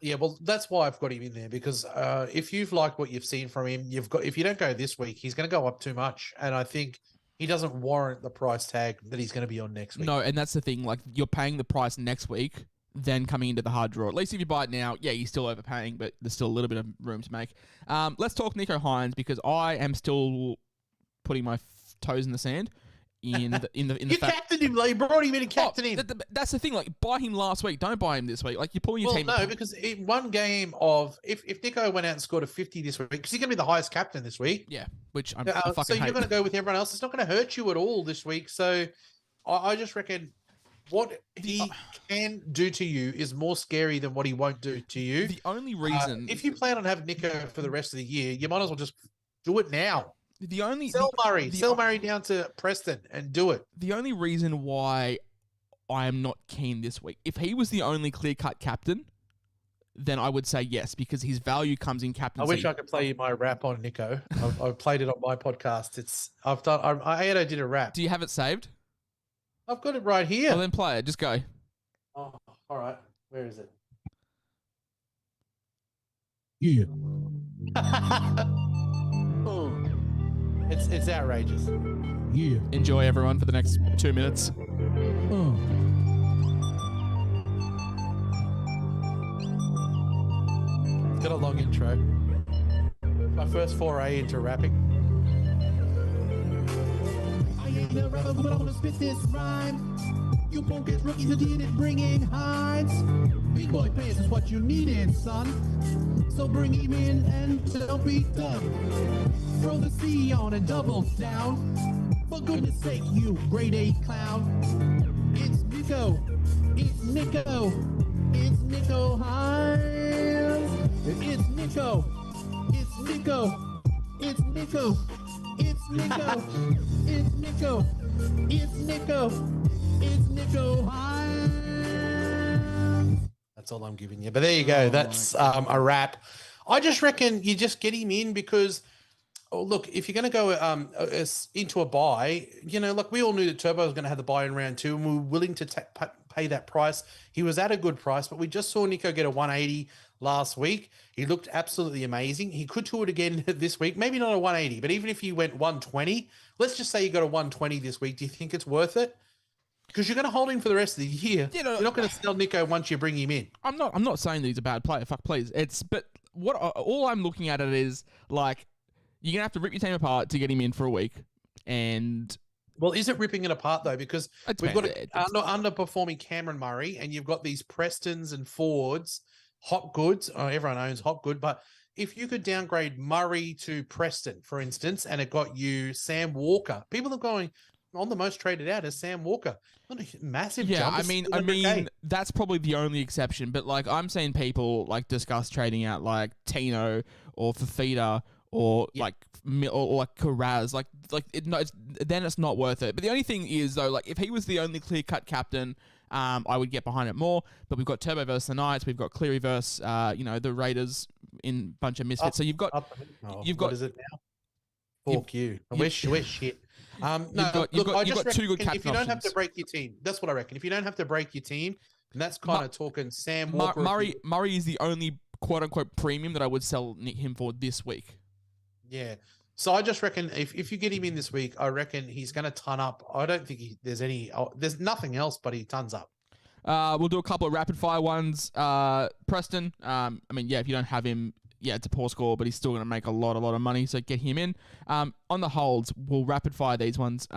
Yeah, well, that's why I've got him in there because if you've liked what you've seen from him, if you don't go this week, he's going to go up too much, and I think he doesn't warrant the price tag that he's going to be on next week. No, and that's the thing. Like you're paying the price next week, then coming into the hard draw. At least if you buy it now, yeah, you're still overpaying, but there's still a little bit of room to make. Let's talk Nico Hines because I am still putting my toes in the sand. You captained him, like you brought him in and captained him. That's the thing. Like, buy him last week. Don't buy him this week. Like, you're pulling your team. No, because in one game of if Nico went out and scored a 50 this week, because he's going to be the highest captain this week. Yeah, which I so fucking hate. You're going to go with everyone else. It's not going to hurt you at all this week. So I just reckon what he can do to you is more scary than what he won't do to you. The only reason, if you plan on having Nico for the rest of the year, you might as well just do it now. Sell Murray down to Preston and do it. The only reason why I am not keen this week, if he was the only clear-cut captain, then I would say yes, because his value comes in captaincy. I wish I could play you my rap on Nico. I've played it on my podcast. I did a rap. Do you have it saved? I've got it right here. Well, then play it. Just go. Oh, all right. Where is it? Yeah. It's outrageous. Yeah. Enjoy, everyone, for the next 2 minutes. It's got a long intro. My first foray into rapping. I ain't the rapper, but I'm gonna spit this rhyme. You won't get rookies who didn't bring in Hines. Big boy pants is what you needed, son. So bring him in and don't be dumb. Throw the C on and double down. For goodness sake, you grade A clown. It's Nico. It's Nico. It's Nico Hines. It's Nico. It's Nico. It's Nico. It's Nico. It's Nico. It's Nico. It's Nico Hines. That's all I'm giving you. But there you go. That's a wrap. I just reckon you just get him in because, look, if you're going to go into a buy, like we all knew that Turbo was going to have the buy in round 2 and we were willing to pay that price. He was at a good price, but we just saw Nico get a 180 last week. He looked absolutely amazing. He could do it again this week. Maybe not a 180, but even if he went 120, let's just say you got a 120 this week. Do you think it's worth it? Because you're going to hold him for the rest of the year. You're not going to sell Nico once you bring him in. I'm not saying that he's a bad player. Fuck, please. But all I'm looking at it is like you're going to have to rip your team apart to get him in for a week. And well, is it ripping it apart though? Because we've got underperforming Cameron Murray, and you've got these Prestons and Fords, Hopgoods. Everyone owns Hopgood, but if you could downgrade Murray to Preston, for instance, and it got you Sam Walker, people are going, on the most traded out is Sam Walker. Not a massive Yeah, jump. I mean, that's probably the only exception. But like, I'm seeing people like discuss trading out like Tino or Fafita or like like Carraz. Then it's not worth it. But the only thing is though, like if he was the only clear cut captain, I would get behind it more. But we've got Turbo versus the Knights. We've got Cleary versus the Raiders in bunch of misfits. So you've got what is it now? Fuck you. We're shit. You've got two good captain if you don't have options. to break your team, that's what I reckon. If you don't have to break your team, and that's kind of talking Sam Walker. Murray is the only quote unquote premium that I would sell him for this week. Yeah. So I just reckon if you get him in this week, I reckon he's going to ton up. I don't think there's nothing else, but he tons up. We'll do a couple of rapid fire ones. Preston. If you don't have him, it's a poor score, but he's still going to make a lot of money. So get him in. On the holds, we'll rapid fire these ones.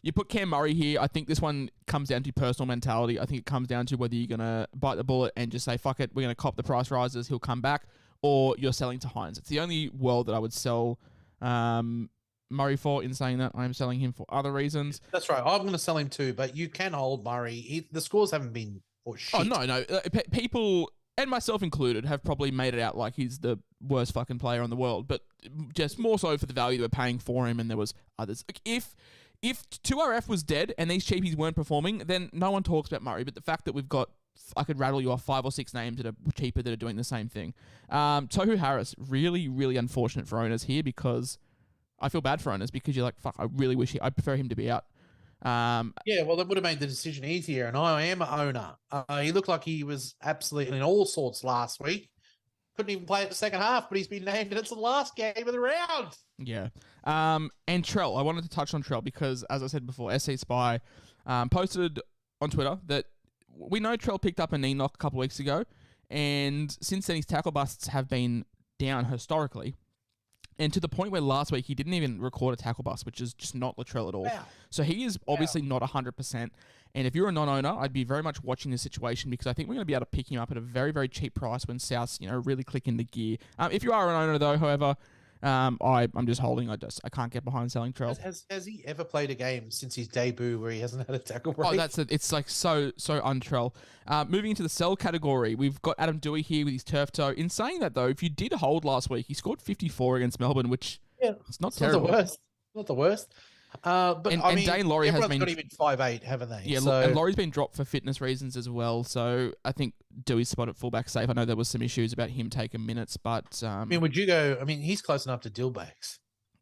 You put Cam Murray here. I think this one comes down to personal mentality. I think it comes down to whether you're going to bite the bullet and just say, fuck it, we're going to cop the price rises, he'll come back, or you're selling to Hines. It's the only world that I would sell Murray for. In saying that, I'm selling him for other reasons. That's right. I'm going to sell him too, but you can hold Murray. The scores haven't been for shit. Oh, no. People, and myself included, have probably made it out like he's the worst fucking player in the world, but just more so for the value that we're paying for him, and there was others. Like if 2RF was dead and these cheapies weren't performing, then no one talks about Murray. But the fact that we've got, I could rattle you off 5 or 6 names that are cheaper that are doing the same thing. Tohu Harris, really, really unfortunate for owners here, because I feel bad for owners, because you're like, fuck, I really wish I prefer him to be out. Yeah, well, that would have made the decision easier, and I am an owner. He looked like he was absolutely in all sorts last week. Couldn't even play it the second half, but he's been named, and it's the last game of the round. Yeah. And Trell, I wanted to touch on Trell because, as I said before, SC Spy posted on Twitter that we know Trell picked up a knee knock a couple of weeks ago, and since then his tackle busts have been down historically. And to the point where last week he didn't even record a tackle bust, which is just not Latrell at all. Wow. So he is obviously not 100%. And if you're a non-owner, I'd be very much watching this situation, because I think we're going to be able to pick him up at a very, very cheap price when South's, really click into gear. If you are an owner though, however, I'm just holding. I can't get behind selling Trell. Has he ever played a game since his debut where he hasn't had a tackle break? Oh, it's like so un-Trell. Moving into the sell category, we've got Adam Dewey here with his turf toe. In saying that though, if you did hold last week, he scored 54 against Melbourne, which it's not terrible. Not the worst. But Dane Laurie has been got him in 5'8", haven't they? Yeah, and Laurie's been dropped for fitness reasons as well. So I think Dewey's spot at fullback safe. I know there was some issues about him taking minutes, but would you go? He's close enough to Dillbags,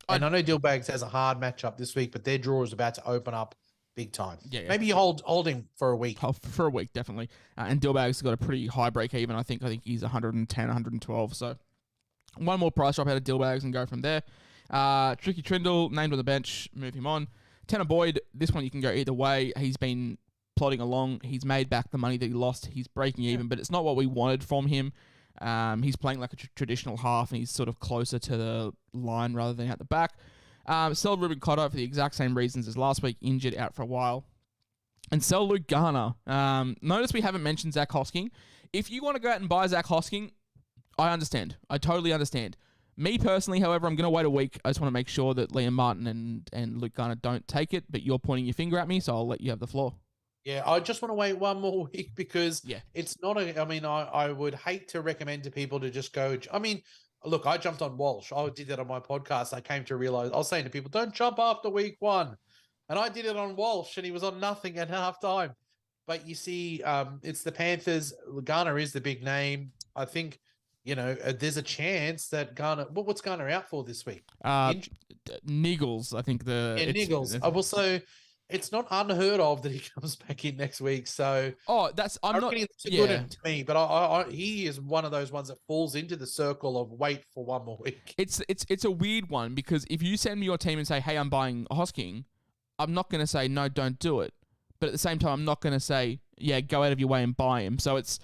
and I know Dillbags has a hard matchup this week, but their draw is about to open up big time. Yeah. Maybe you hold him for a week. For a week, definitely. And Dillbags has got a pretty high break even. I think he's 110, 112. So one more price drop out of Dillbags and go from there. Tricky Trindle, named on the bench, move him on. Tanner Boyd, this one you can go either way. He's been plodding along. He's made back the money that he lost. He's breaking even, but it's not what we wanted from him. He's playing like a traditional half, and he's sort of closer to the line rather than at the back. Sell Ruben Cotter for the exact same reasons as last week, injured, out for a while. And sell Luke Garner. Notice we haven't mentioned Zach Hosking. If you want to go out and buy Zach Hosking, I understand. I totally understand. Me personally, however, I'm going to wait a week. I just want to make sure that Liam Martin and Luke Garner don't take it, but you're pointing your finger at me, so I'll let you have the floor. Yeah, I just want to wait one more week, because it's not I would hate to recommend to people to just go. Look, I jumped on Walsh. I did that on my podcast. I came to realize, I was saying to people, don't jump after week 1. And I did it on Walsh, and he was on nothing at halftime. But you see, it's the Panthers. Garner is the big name. I think, there's a chance that Garner. What's Garner out for this week? Niggles, I think Niggles. Also, it's not unheard of that he comes back in next week. So it's good to me, but he is one of those ones that falls into the circle of wait for one more week. It's a weird one, because if you send me your team and say, hey, I'm buying Hosking, I'm not going to say no, don't do it. But at the same time, I'm not going to say, yeah, go out of your way and buy him. So it's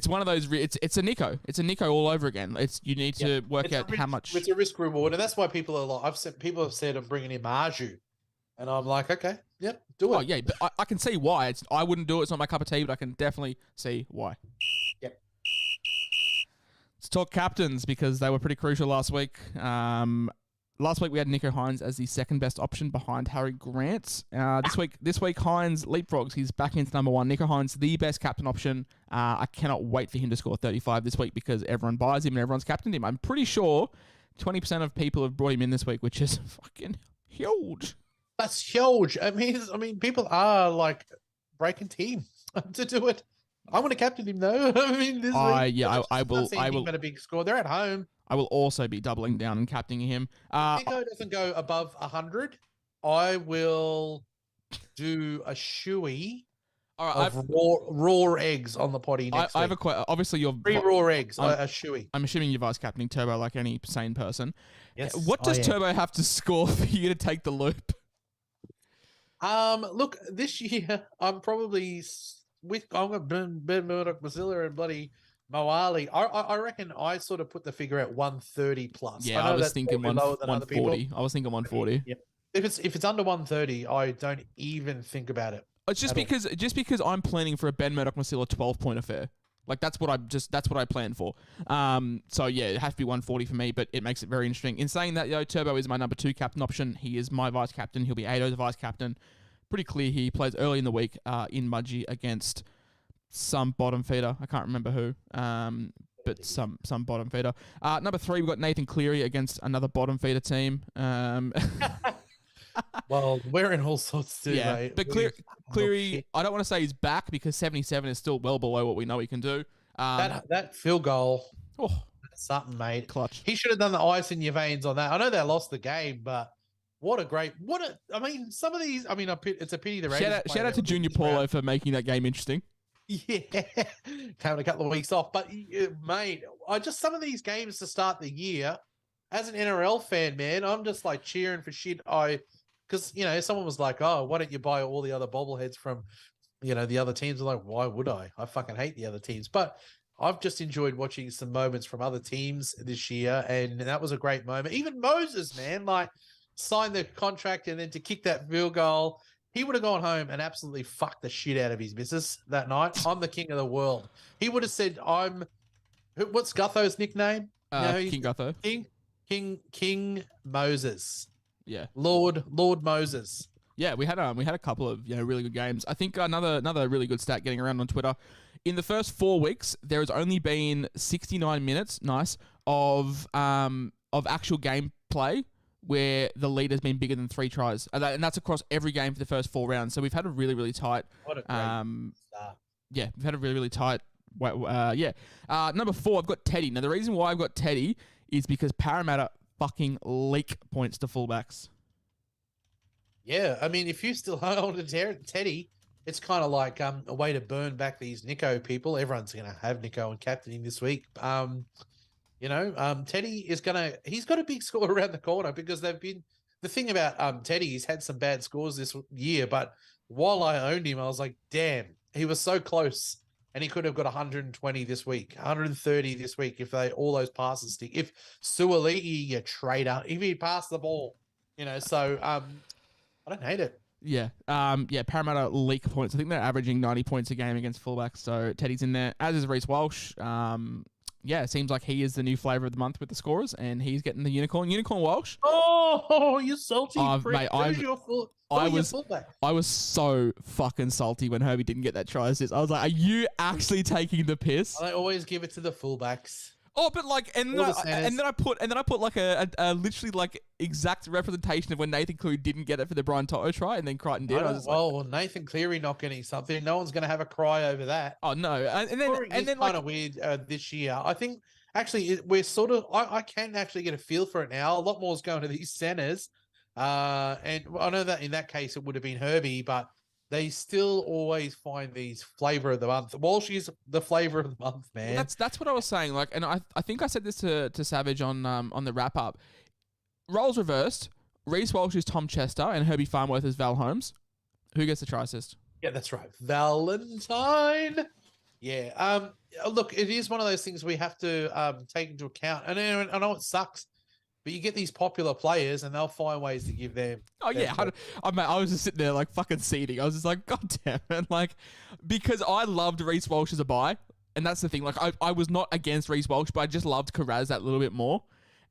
one of those. It's a Nico. It's a Nico all over again. You need to work out how much. It's a risk reward, and that's why people are like. People have said I'm bringing in Marju, and I'm like, okay, yep, do it. Oh yeah, but I can see why. I wouldn't do it. It's not my cup of tea, but I can definitely see why. Yep. Let's talk captains, because they were pretty crucial last week. Last week we had Nico Hines as the second best option behind Harry Grant. This week Hines leapfrogs. He's back into number one. Nico Hines, the best captain option. I cannot wait for him to score 35 this week because everyone buys him and everyone's captained him. I'm pretty sure 20% of people have brought him in this week, which is fucking huge. That's huge. I mean, people are like breaking team to do it. I'm going to captain him though. I mean, this week, I will. At a big score. They're at home. I will also be doubling down and captaining him. If Nico doesn't go above 100, I will do a shoey of raw eggs on the potty next I have week. obviously you're 3 raw eggs, a shoey. I'm assuming you're vice captaining Turbo like any sane person. Yes. What does Turbo have to score for you to take the loop? Look, this year I'm probably I'm going to Ben Murdoch, Mozilla, and bloody Moali. I reckon I sort of put the figure at 130 plus. Yeah, I was thinking 140. I was thinking 140. Yeah. If it's under 130, I don't even think about it. It's just because I'm planning for a Ben Murdoch Mozilla 12-point affair. Like that's what I plan for. So yeah, it has to be 140 for me, but it makes it very interesting. In saying that, Turbo is my number 2 captain option. He is my vice captain. He'll be Ado's vice captain. Pretty clear he plays early in the week in Mudgee against some bottom feeder. I can't remember who, but some bottom feeder. Number 3, we've got Nathan Cleary against another bottom feeder team. Well, we're in all sorts too, mate. But Cleary, I don't want to say he's back because 77 is still well below what we know he can do. That field goal, that's something, mate. Clutch. He should have done the ice in your veins on that. I know they lost the game, but some of these, it's a pity the Raiders. Shout out to Junior Paulo for making that game interesting. Yeah, having a couple of weeks off, but mate, some of these games to start the year, as an NRL fan, man, I'm just like cheering for shit. Because someone was like, "Oh, why don't you buy all the other bobbleheads from, the other teams?" I'm like, why would I? I fucking hate the other teams. But I've just enjoyed watching some moments from other teams this year, and that was a great moment. Even Moses, man, like signed the contract and then to kick that field goal. He would have gone home and absolutely fucked the shit out of his missus that night. I'm the king of the world. He would have said, what's Gutho's nickname? King Gutho. King Moses. Yeah. Lord Moses. Yeah, we had a couple of really good games. I think another really good stat getting around on Twitter. In the first 4 weeks, there has only been 69 minutes, of actual gameplay where the lead has been bigger than 3 tries, and that's across every game for the first 4 rounds. So we've had a really, really tight. What a great start. Yeah, we've had a really, really tight. Number 4, I've got Teddy. Now the reason why I've got Teddy is because Parramatta fucking leak points to fullbacks. Yeah, if you still hold to Teddy, it's kind of like a way to burn back these Nico people. Everyone's going to have Nico and captaining this week. Teddy he's got a big score around the corner because the thing about Teddy, he's had some bad scores this year, but while I owned him, I was like, damn, he was so close and he could have got 120 this week, 130 this week if all those passes stick. If Suaalii, you traitor, if he passed the ball, so I don't hate it. Yeah. Parramatta leak points. I think they're averaging 90 points a game against fullbacks. So Teddy's in there, as is Reece Walsh. It seems like he is the new flavour of the month with the scorers, and he's getting the unicorn. Unicorn Walsh. Oh, you salty prick. Mate, I was so fucking salty when Herbie didn't get that try assist. I was like, are you actually taking the piss? I always give it to the fullbacks. Oh, but and then I put like a literally like exact representation of when Nathan Cleary didn't get it for the Brian Toto try, and then Crichton did. Well, Nathan Cleary not getting something, no one's going to have a cry over that. Oh no, and then kind of weird this year. I think actually we're sort of. I can actually get a feel for it now. A lot more is going to these centers, and I know that in that case it would have been Herbie, but they still always find these flavor of the month. Walsh is the flavor of the month, man. Well, that's what I was saying. Like, and I think I said this to Savage on the wrap up. Roles reversed. Reece Walsh is Tom Chester and Herbie Farnworth is Val Holmes. Who gets the try assist? Yeah, that's right. Valentine. Yeah. Look, it is one of those things we have to take into account. And I know it sucks, but you get these popular players and they'll find ways to give them. Oh, yeah. I was just sitting there like fucking seeding. I was just like, God damn it. Like, because I loved Reece Walsh as a buy. And that's the thing. Like, I was not against Reece Walsh, but I just loved Carraz that little bit more.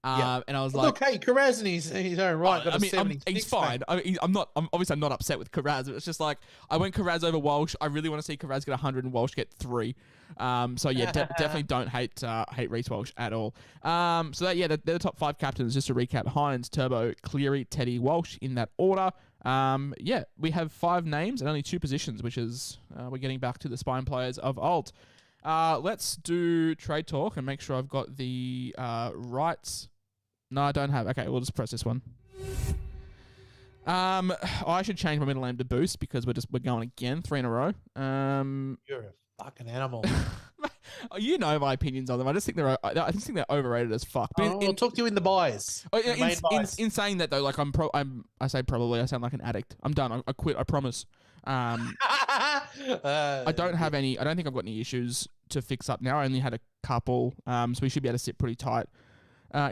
And I was like, look, hey, Karaz in his own right got a 76. he's fine. mate. I'm obviously I'm not upset with Karaz, but it's just like I went Karaz over Walsh. I really want to see Karaz get 100 and Walsh get 3. So yeah, definitely don't hate Reece Walsh at all. So they're the top 5 captains. Just to recap: Hines, Turbo, Cleary, Teddy, Walsh in that order. We have 5 names and only 2 positions, which is we're getting back to the spine players of old. Let's do trade talk and make sure I've got the rights. No, I don't have. Okay, we'll just press this one. I should change my middle name to Boost because we're going again 3 in a row. You're a fucking animal. You know my opinions on them. I just think they're overrated as fuck. But I'll talk to you in the buys. In saying that though, like I say probably I sound like an addict. I'm done. I quit. I promise. I don't have any. I don't think I've got any issues to fix up now. I only had a couple, so we should be able to sit pretty tight.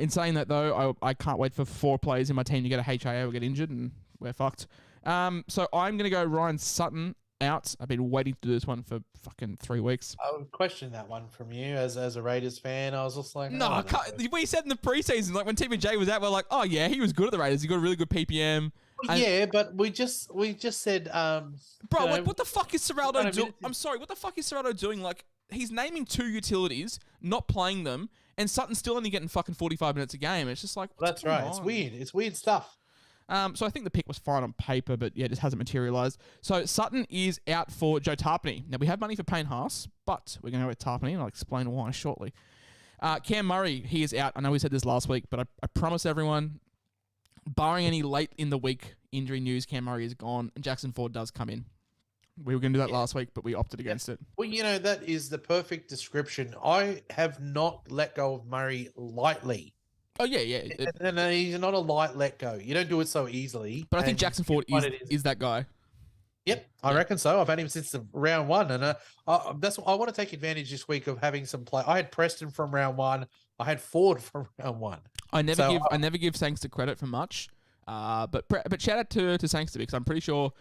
In saying that though, I can't wait for 4 players in my team to get a HIA or get injured, and we're fucked. So I'm gonna go Ryan Sutton out. I've been waiting to do this one for fucking 3 weeks. I would question that one from you as a Raiders fan. I was just like, no, I can't. We said in the preseason, like when TPJ was out, we're like, oh yeah, he was good at the Raiders. He got a really good PPM. Yeah, but we just said, bro, like what the fuck is Serraldo doing? I'm sorry, what the fuck is Serraldo doing? Like he's naming 2 utilities, not playing them, and Sutton's still only getting fucking 45 minutes a game. It's just like, that's right. It's weird. It's weird stuff. So I think the pick was fine on paper, but yeah, it just hasn't materialised. So Sutton is out for Joe Tarpany. Now we have money for Payne Haas, but we're going to go with Tarpany, and I'll explain why shortly. Cam Murray, he is out. I know we said this last week, but I promise everyone, barring any late in the week injury news, Cam Murray is gone, and Jackson Ford does come in. We were going to do that last week, but we opted against it. Well, that is the perfect description. I have not let go of Murray lightly. Oh, yeah. And he's not a light let go. You don't do it so easily. But I think Jackson Ford is that guy. Yep, I reckon so. I've had him since the round 1, and that's I want to take advantage this week of having some play. I had Preston from round 1. I had Ford from round 1. I never give Sangster credit for much, but shout out to Sangster because I'm pretty sure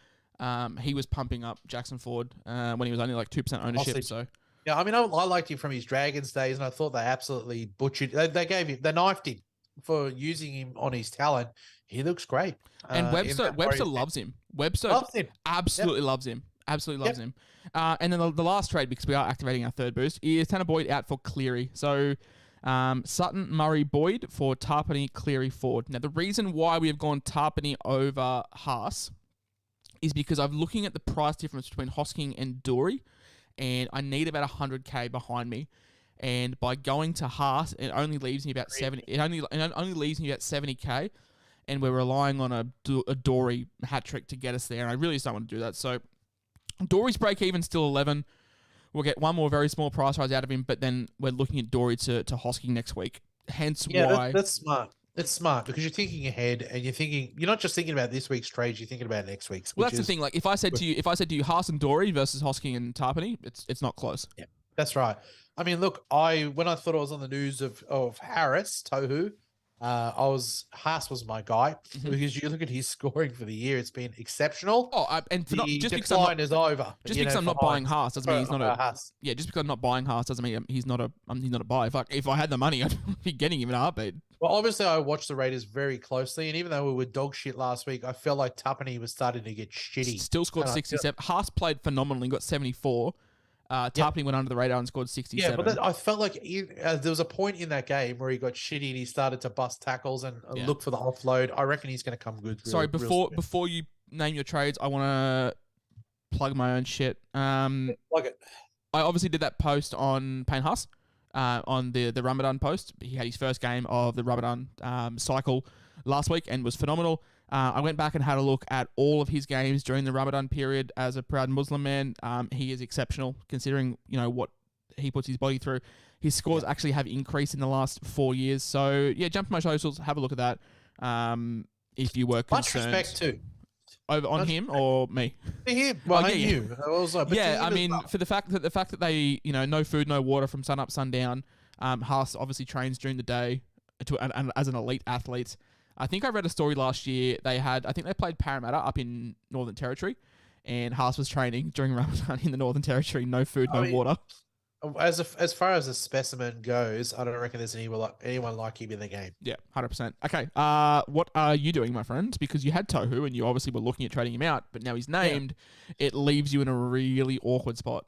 he was pumping up Jackson Ford when he was only like 2% ownership. So yeah, I mean, I liked him from his Dragons days, and I thought they absolutely butchered. They knifed him for using him on his talent. He looks great. And Webster loves him. Webster loves him. Absolutely loves him. Absolutely loves him. And then the last trade, because we are activating our 3rd boost, is Tanner Boyd out for Cleary. So Sutton, Murray, Boyd for Tarpany, Cleary, Ford. Now, the reason why we have gone Tarpany over Haas is because I'm looking at the price difference between Hosking and Dory, and I need about 100k behind me. And by going to Haas, it only leaves me about 70. It only leaves me about 70k, and we're relying on a Dory hat trick to get us there. And I really just don't want to do that. So Dory's break even still 11. We'll get one more very small price rise out of him, but then we're looking at Dory to Hosking next week. Hence why that's smart. It's smart because you're thinking ahead, and you're not just thinking about this week's trades. You're thinking about next week's. Well, that's the thing. Like if I said to you, Haas and Dory versus Hosking and Tarpany, it's not close. Yeah, that's right. I mean, look, when I thought I was on the news of Harris Tohu, Haas was my guy because you look at his scoring for the year; it's been exceptional. And the decline is over. Just because I'm not buying Haas doesn't mean he's not a Haas. Yeah, just because I'm not buying Haas doesn't mean he's not a buy. If I had the money, I'd be getting him in a heartbeat. Well, obviously, I watched the Raiders very closely, and even though we were dog shit last week, I felt like Tarpany was starting to get shitty. Still scored 67. Haas played phenomenally, got 74. Tarpany went under the radar and scored 67. Yeah, but I felt like there was a point in that game where he got shitty and he started to bust tackles and look for the offload. I reckon he's going to come good. Before you name your trades, I want to plug my own shit. Plug it. I obviously did that post on Payne Haas, on the Ramadan post. He had his first game of the Ramadan cycle last week and was phenomenal. I went back and had a look at all of his games during the Ramadan period as a proud Muslim man. He is exceptional considering, what he puts his body through. His scores actually have increased in the last 4 years. So, yeah, jump to my socials, have a look at that if you were concerned. Much respect, too. On him or me? Him. Well, you. Also, but for the fact that they, no food, no water from sun up, sundown. Haas obviously trains during the day as an elite athlete. I think I read a story last year. They played Parramatta up in Northern Territory, and Haas was training during Ramadan in the Northern Territory. No food, no water. as far as a specimen goes, I don't reckon there's anyone like him in the game. Yeah, 100%. Okay, what are you doing, my friend? Because you had Tohu, and you obviously were looking at trading him out, but now he's named. Yeah. It leaves you in a really awkward spot.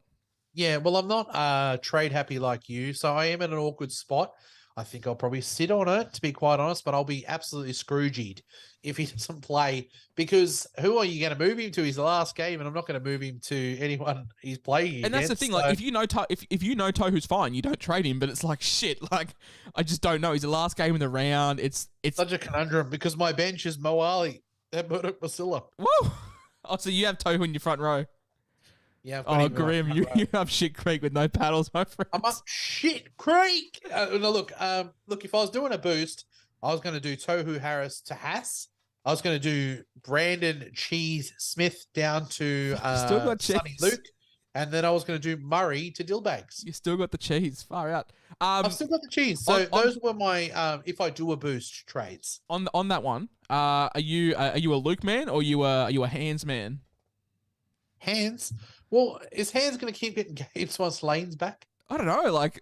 Yeah, well, I'm not trade happy like you, so I am in an awkward spot. I think I'll probably sit on it, to be quite honest, but I'll be absolutely Scrooged if he doesn't play, because who are you going to move him to? His last game, and I'm not going to move him to anyone he's playing. And that's the thing, like if you know Tohu's fine, you don't trade him, but it's like shit. Like I just don't know. He's the last game in the round. It's such a conundrum because my bench is Moali and Murdoch Basila. Whoa! Oh, so you have Tohu in your front row. Yeah. Oh, Grim, you have shit creek with no paddles, my friend. I'm up shit creek. No, look, if I was doing a boost, I was going to do Tohu Harris to Haas. I was going to do Brandon Cheese Smith down to still got Sonny Luke. And then I was going to do Murray to Dillbags. You still got the cheese. Far out. I've still got the cheese. So those were my if I do a boost trades. On that one, are you a Luke man or are you a Hands man? Hands? Well, is Hands going to keep getting games once Lane's back? I don't know. Like,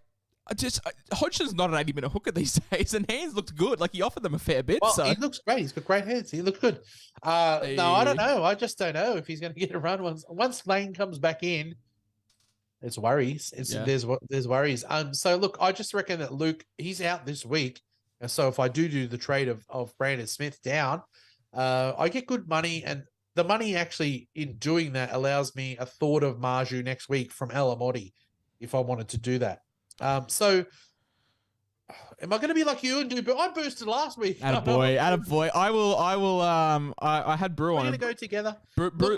Hodgson's not an 80-minute hooker these days, and Hands looked good. Like, he offered them a fair bit. Well, so he looks great. He's got great hands. He looks good. No, I don't know. I just don't know if he's going to get a run once Lane comes back in. It's worries. There's worries. So look, I just reckon that Luke, he's out this week, and so if I do the trade of Brandon Smith down, I get good money, and the money actually in doing that allows me a thought of Marju next week from Alamotti if I wanted to do that. So am I going to be like you and do? But I boosted last week. Attaboy. I will. I had Brew on. We're going to go together. Brew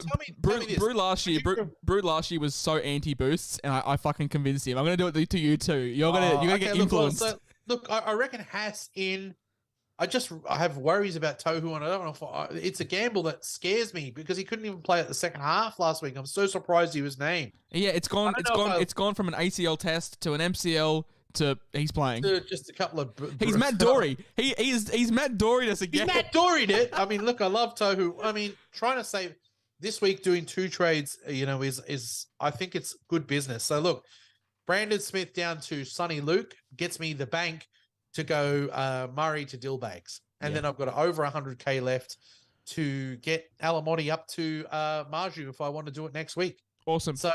last year. Brew last year was so anti-boosts, and I fucking convinced him. I'm going to do it to you too. You're gonna get influenced. Look, I reckon Haas in. I have worries about Tohu, and I don't know if it's a gamble that scares me because he couldn't even play at the second half last week. I'm so surprised he was named. Yeah, it's gone. It's gone from an ACL test to an MCL to he's playing. To just a couple of. He's Matt Dory. He's Matt Dory us again. He's Matt Dory it. I mean, look, I love Tohu. I mean, trying to save this week doing 2 trades, is I think it's good business. So look, Brandon Smith down to Sonny Luke gets me the bank to go Murray to Dillbags. And then I've got over 100K left to get Alamotti up to Marju if I want to do it next week. Awesome. So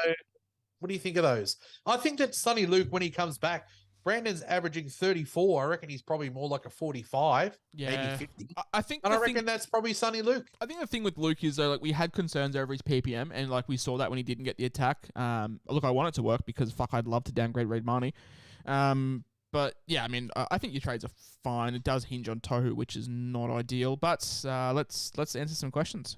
what do you think of those? I think that Sonny Luke, when he comes back, Brandon's averaging 34. I reckon he's probably more like a 45, maybe 50. I reckon that's probably Sonny Luke. I think the thing with Luke is, though, like, we had concerns over his PPM, and like we saw that when he didn't get the attack. Look, I want it to work because I'd love to downgrade Reid Marnie. But yeah, I mean, I think your trades are fine. It does hinge on Tohu, which is not ideal. But let's answer some questions.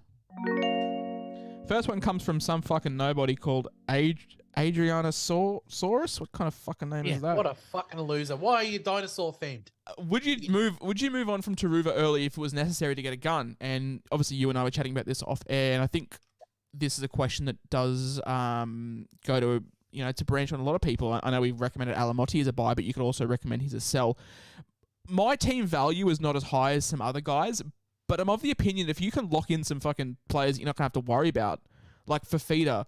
First one comes from some fucking nobody called Adrianasaurus. What kind of fucking name is that? What a fucking loser! Why are you dinosaur themed? Would you move on from Taruva early if it was necessary to get a gun? And obviously, you and I were chatting about this off air, and I think this is a question that does go to. To branch on a lot of people. I know we've recommended Alamotti as a buy, but you could also recommend he's a sell. My team value is not as high as some other guys, but I'm of the opinion if you can lock in some fucking players you're not going to have to worry about, like Fafita,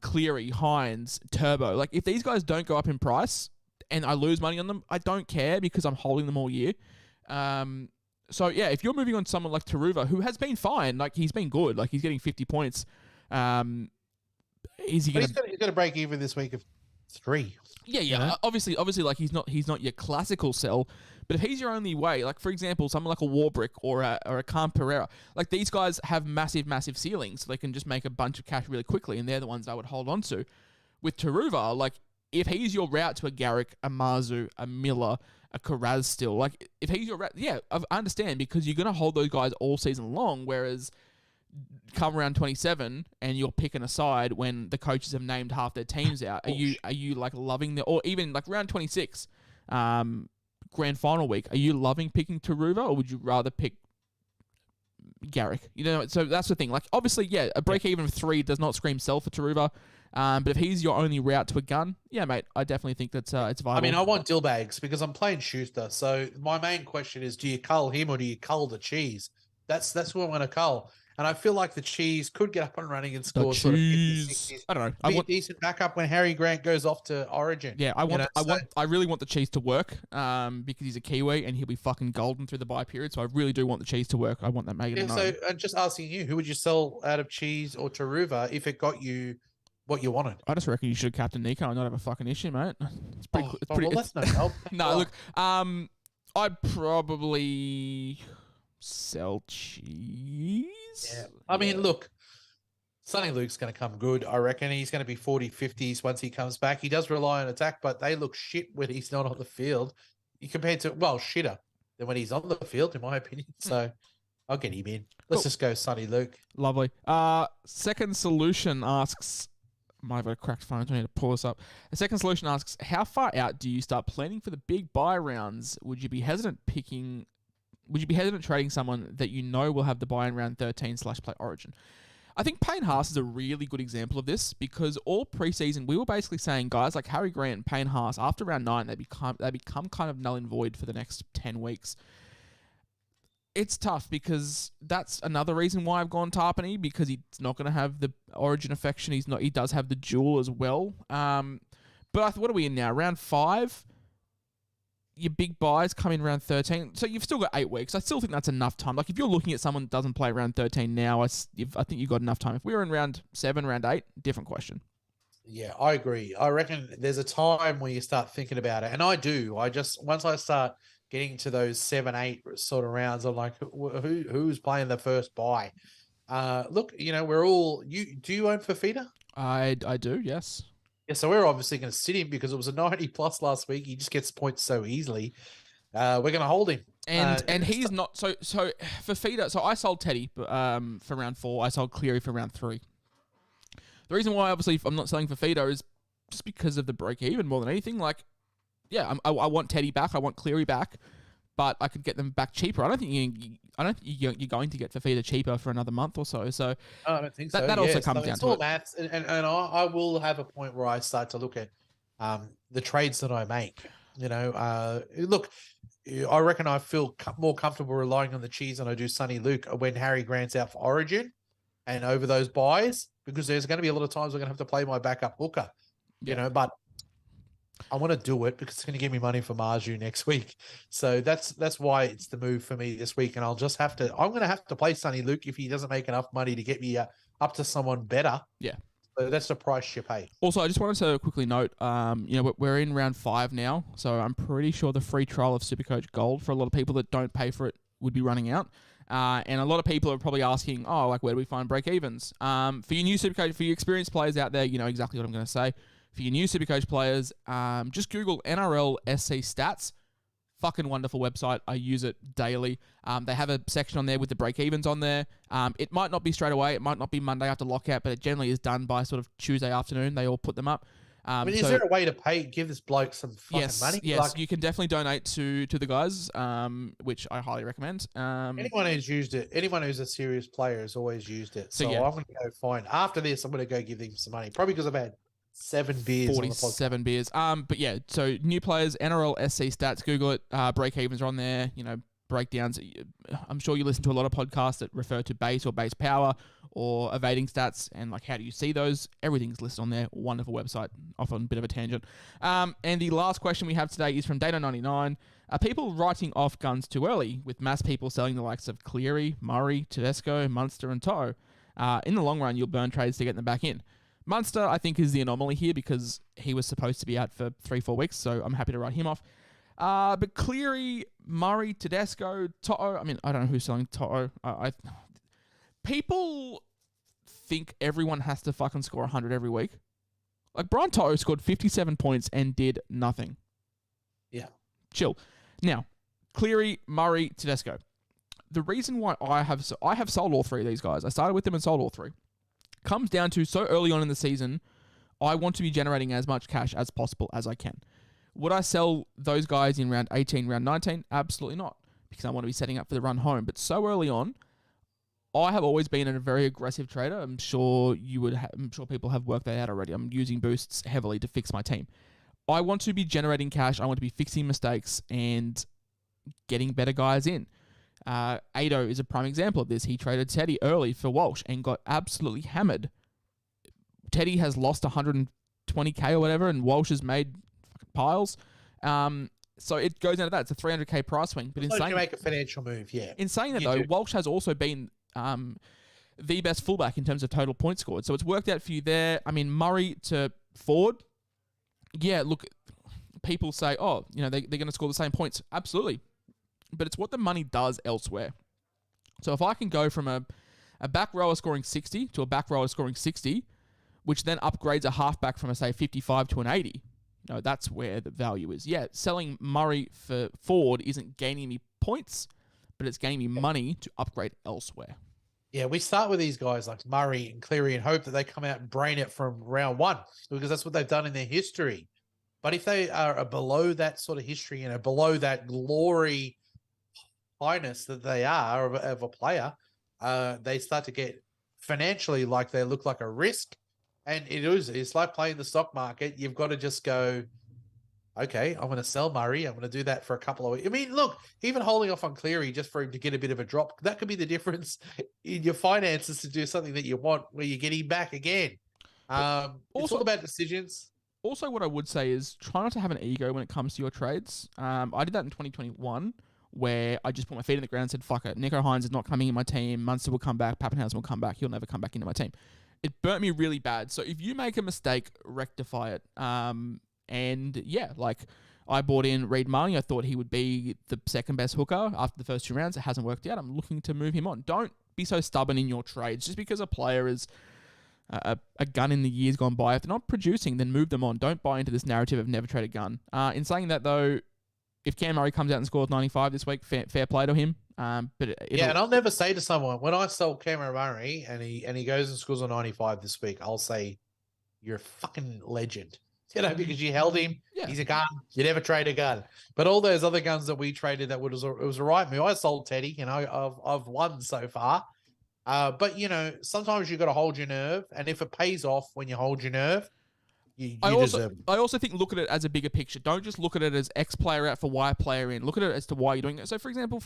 Cleary, Hines, Turbo. Like, if these guys don't go up in price and I lose money on them, I don't care because I'm holding them all year. So, yeah, if you're moving on someone like Taruva, who has been fine, like, he's been good, like, he's getting 50 points, he's going to break even this week of 3. Yeah. You know? Obviously, like he's not your classical sell, but if he's your only way, like for example, someone like a Warbrick or a Khan Pereira, like these guys have massive ceilings, so they can just make a bunch of cash really quickly, and they're the ones I would hold on to. With Taruva, like if he's your route to a Garrick, a Marzu, a Miller, a Karaz still, like if he's your route, yeah, I understand because you're gonna hold those guys all season long, whereas come around 27 and you're picking a side when the coaches have named half their teams out. Are you like loving or even like round 26, grand final week? Are you loving picking Taruva or would you rather pick Garrick? So that's the thing. Like obviously, yeah, a break even of 3 does not scream sell for Taruva. But if he's your only route to a gun, yeah, mate, I definitely think that's it's viable. I mean, I want Dillbags because I'm playing Schuster. So my main question is, do you cull him or do you cull the cheese? That's who I'm going to cull. And I feel like the cheese could get up and running and The score sort of 50, cheese. 60s. I don't know. Be a decent backup when Harry Grant goes off to Origin. Yeah, I really want the cheese to work because he's a Kiwi and he'll be fucking golden through the bye period. So I really do want the cheese to work. I want that Megan to know. So I'm just asking you, who would you sell out of cheese or Taruva if it got you what you wanted? I just reckon you should captain Nico and not have a fucking issue, mate. It's pretty. Well, that's no help. No, look. I'd probably sell cheese. Yeah. I mean, look, Sonny Luke's going to come good. I reckon he's going to be 40, 50s once he comes back. He does rely on attack, but they look shit when he's not on the field. You compared to, well, shitter than when he's on the field, in my opinion. So I'll get him in. Let's just go Sonny Luke. Lovely. Second Solution asks, might have a cracked phone. I need to pull this up. The Second Solution asks, how far out do you start planning for the big buy rounds? Would you be hesitant trading someone that you know will have the buy in round 13/play Origin? I think Payne Haas is a really good example of this because all preseason we were basically saying guys like Harry Grant and Payne Haas after round 9 they become kind of null and void for the next 10 weeks. It's tough because that's another reason why I've gone Tarpany, because he's not going to have the Origin affection. He does have the duel as well. But what are we in now? Round 5. Your big buys come in round 13. So you've still got 8 weeks. I still think that's enough time. Like if you're looking at someone that doesn't play round 13 now, I think you've got enough time. If we were in round 7, round 8, different question. Yeah, I agree. I reckon there's a time where you start thinking about it. And I do. Once I start getting to those 7, 8 sort of rounds, I'm like, who's playing the first buy? Look, we're all, do you own Fafita? I do, yes. Yeah, so we're obviously going to sit him because it was a 90+ last week. He just gets points so easily. We're going to hold him. And he's not, so Fafita, so I sold Teddy for round 4. I sold Cleary for round 3. The reason why, obviously, I'm not selling Fafita is just because of the break-even more than anything. Like, yeah, I want Teddy back. I want Cleary back, but I could get them back cheaper. I don't think you're going to get Fafita cheaper for another month or so. So I don't think so. That also comes down to it. Maths, and I will have a point where I start to look at the trades that I make. Look, I reckon I feel more comfortable relying on the cheese than I do Sonny Luke when Harry Grant's out for Origin and over those buys, because there's going to be a lot of times we're going to have to play my backup hooker. But I want to do it because it's going to give me money for Marju next week. So that's why it's the move for me this week. And I'm going to have to play Sonny Luke if he doesn't make enough money to get me up to someone better. Yeah. So that's the price you pay. Also, I just wanted to quickly note, we're in round 5 now. So I'm pretty sure the free trial of Supercoach Gold for a lot of people that don't pay for it would be running out. And a lot of people are probably asking, where do we find break-evens? For your new Supercoach, for your experienced players out there, you know exactly what I'm going to say. For your new Supercoach players, just Google NRL SC Stats. Fucking wonderful website. I use it daily. They have a section on there with the break-evens on there. It might not be straight away. It might not be Monday after lockout, but it generally is done by sort of Tuesday afternoon. They all put them up. Is there a way to give this bloke some fucking money? Yes, you can definitely donate to the guys, which I highly recommend. Anyone who's used it, anyone who's a serious player has always used it. So yeah. I'm going to go find. After this, I'm going to go give them some money. Probably because I've had 7 beers. 47 beers. But yeah, so new players, NRL SC Stats, Google it. Break-evens are on there. Breakdowns. I'm sure you listen to a lot of podcasts that refer to base or base power or evading stats and like how do you see those. Everything's listed on there. Wonderful website. Off on a bit of a tangent. And the last question we have today is from Dano99. Are people writing off guns too early with mass people selling the likes of Cleary, Murray, Tedesco, Munster and Toe? In the long run, you'll burn trades to get them back in. Munster, I think, is the anomaly here because he was supposed to be out for 3-4 weeks, so I'm happy to write him off. But Cleary, Murray, Tedesco, Toto, I mean, I don't know who's selling Toto. People think everyone has to fucking score 100 every week. Like, Brian Toto scored 57 points and did nothing. Yeah. Chill. Now, Cleary, Murray, Tedesco. The reason why I have sold all 3 of these guys, I started with them and sold all 3, comes down to so early on in the season, I want to be generating as much cash as possible as I can. Would I sell those guys in round 18, round 19? Absolutely not, because I want to be setting up for the run home. But so early on, I have always been a very aggressive trader. I'm sure I'm sure people have worked that out already. I'm using boosts heavily to fix my team. I want to be generating cash. I want to be fixing mistakes and getting better guys in. Ado is a prime example of this. He traded Teddy early for Walsh and got absolutely hammered. Teddy has lost 120k or whatever, and Walsh has made piles. So it goes into that. It's a 300k price swing. But in saying, you make a financial move, yeah. In saying that, though, Walsh has also been the best fullback in terms of total points scored. So it's worked out for you there. I mean, Murray to Ford, yeah, look, people say, oh, they're going to score the same points. Absolutely. But it's what the money does elsewhere. So if I can go from a back rower scoring 60 to a back rower scoring 60, which then upgrades a halfback from, say, 55 to an 80, that's where the value is. Yeah, selling Murray for Ford isn't gaining me points, but it's gaining me money to upgrade elsewhere. Yeah, we start with these guys like Murray and Cleary and hope that they come out and brain it from round one, because that's what they've done in their history. But if they are below that sort of history and are below that glory highness that they are of a player, they start to get financially like they look like a risk. And it's like playing the stock market. You've got to just go, okay, I'm going to sell Murray. I'm going to do that for a couple of weeks. I mean, look, even holding off on Cleary just for him to get a bit of a drop, that could be the difference in your finances to do something that you want where you get him back again. It's all about decisions. Also, what I would say is try not to have an ego when it comes to your trades. I did that in 2021 where I just put my feet in the ground and said, fuck it, Nico Hines is not coming in my team. Munster will come back. Pappenhausen will come back. He'll never come back into my team. It burnt me really bad. So if you make a mistake, rectify it. And yeah, like I bought in Reid Marnie. I thought he would be the second best hooker after the first 2 rounds. It hasn't worked out. I'm looking to move him on. Don't be so stubborn in your trades. Just because a player is a gun in the years gone by, if they're not producing, then move them on. Don't buy into this narrative of never trade a gun. In saying that though, if Cam Murray comes out and scores 95 this week, fair play to him. But and I'll never say to someone when I sell Cameron Murray and he goes and scores a 95 this week, I'll say you're a fucking legend. Because you held him. Yeah. He's a gun. You never trade a gun. But all those other guns that we traded, it was a right move. I sold Teddy. I've won so far. But sometimes you got to hold your nerve, and if it pays off when you hold your nerve, you deserve it. I also think look at it as a bigger picture. Don't just look at it as X player out for Y player in. Look at it as to why you're doing it. So, for example,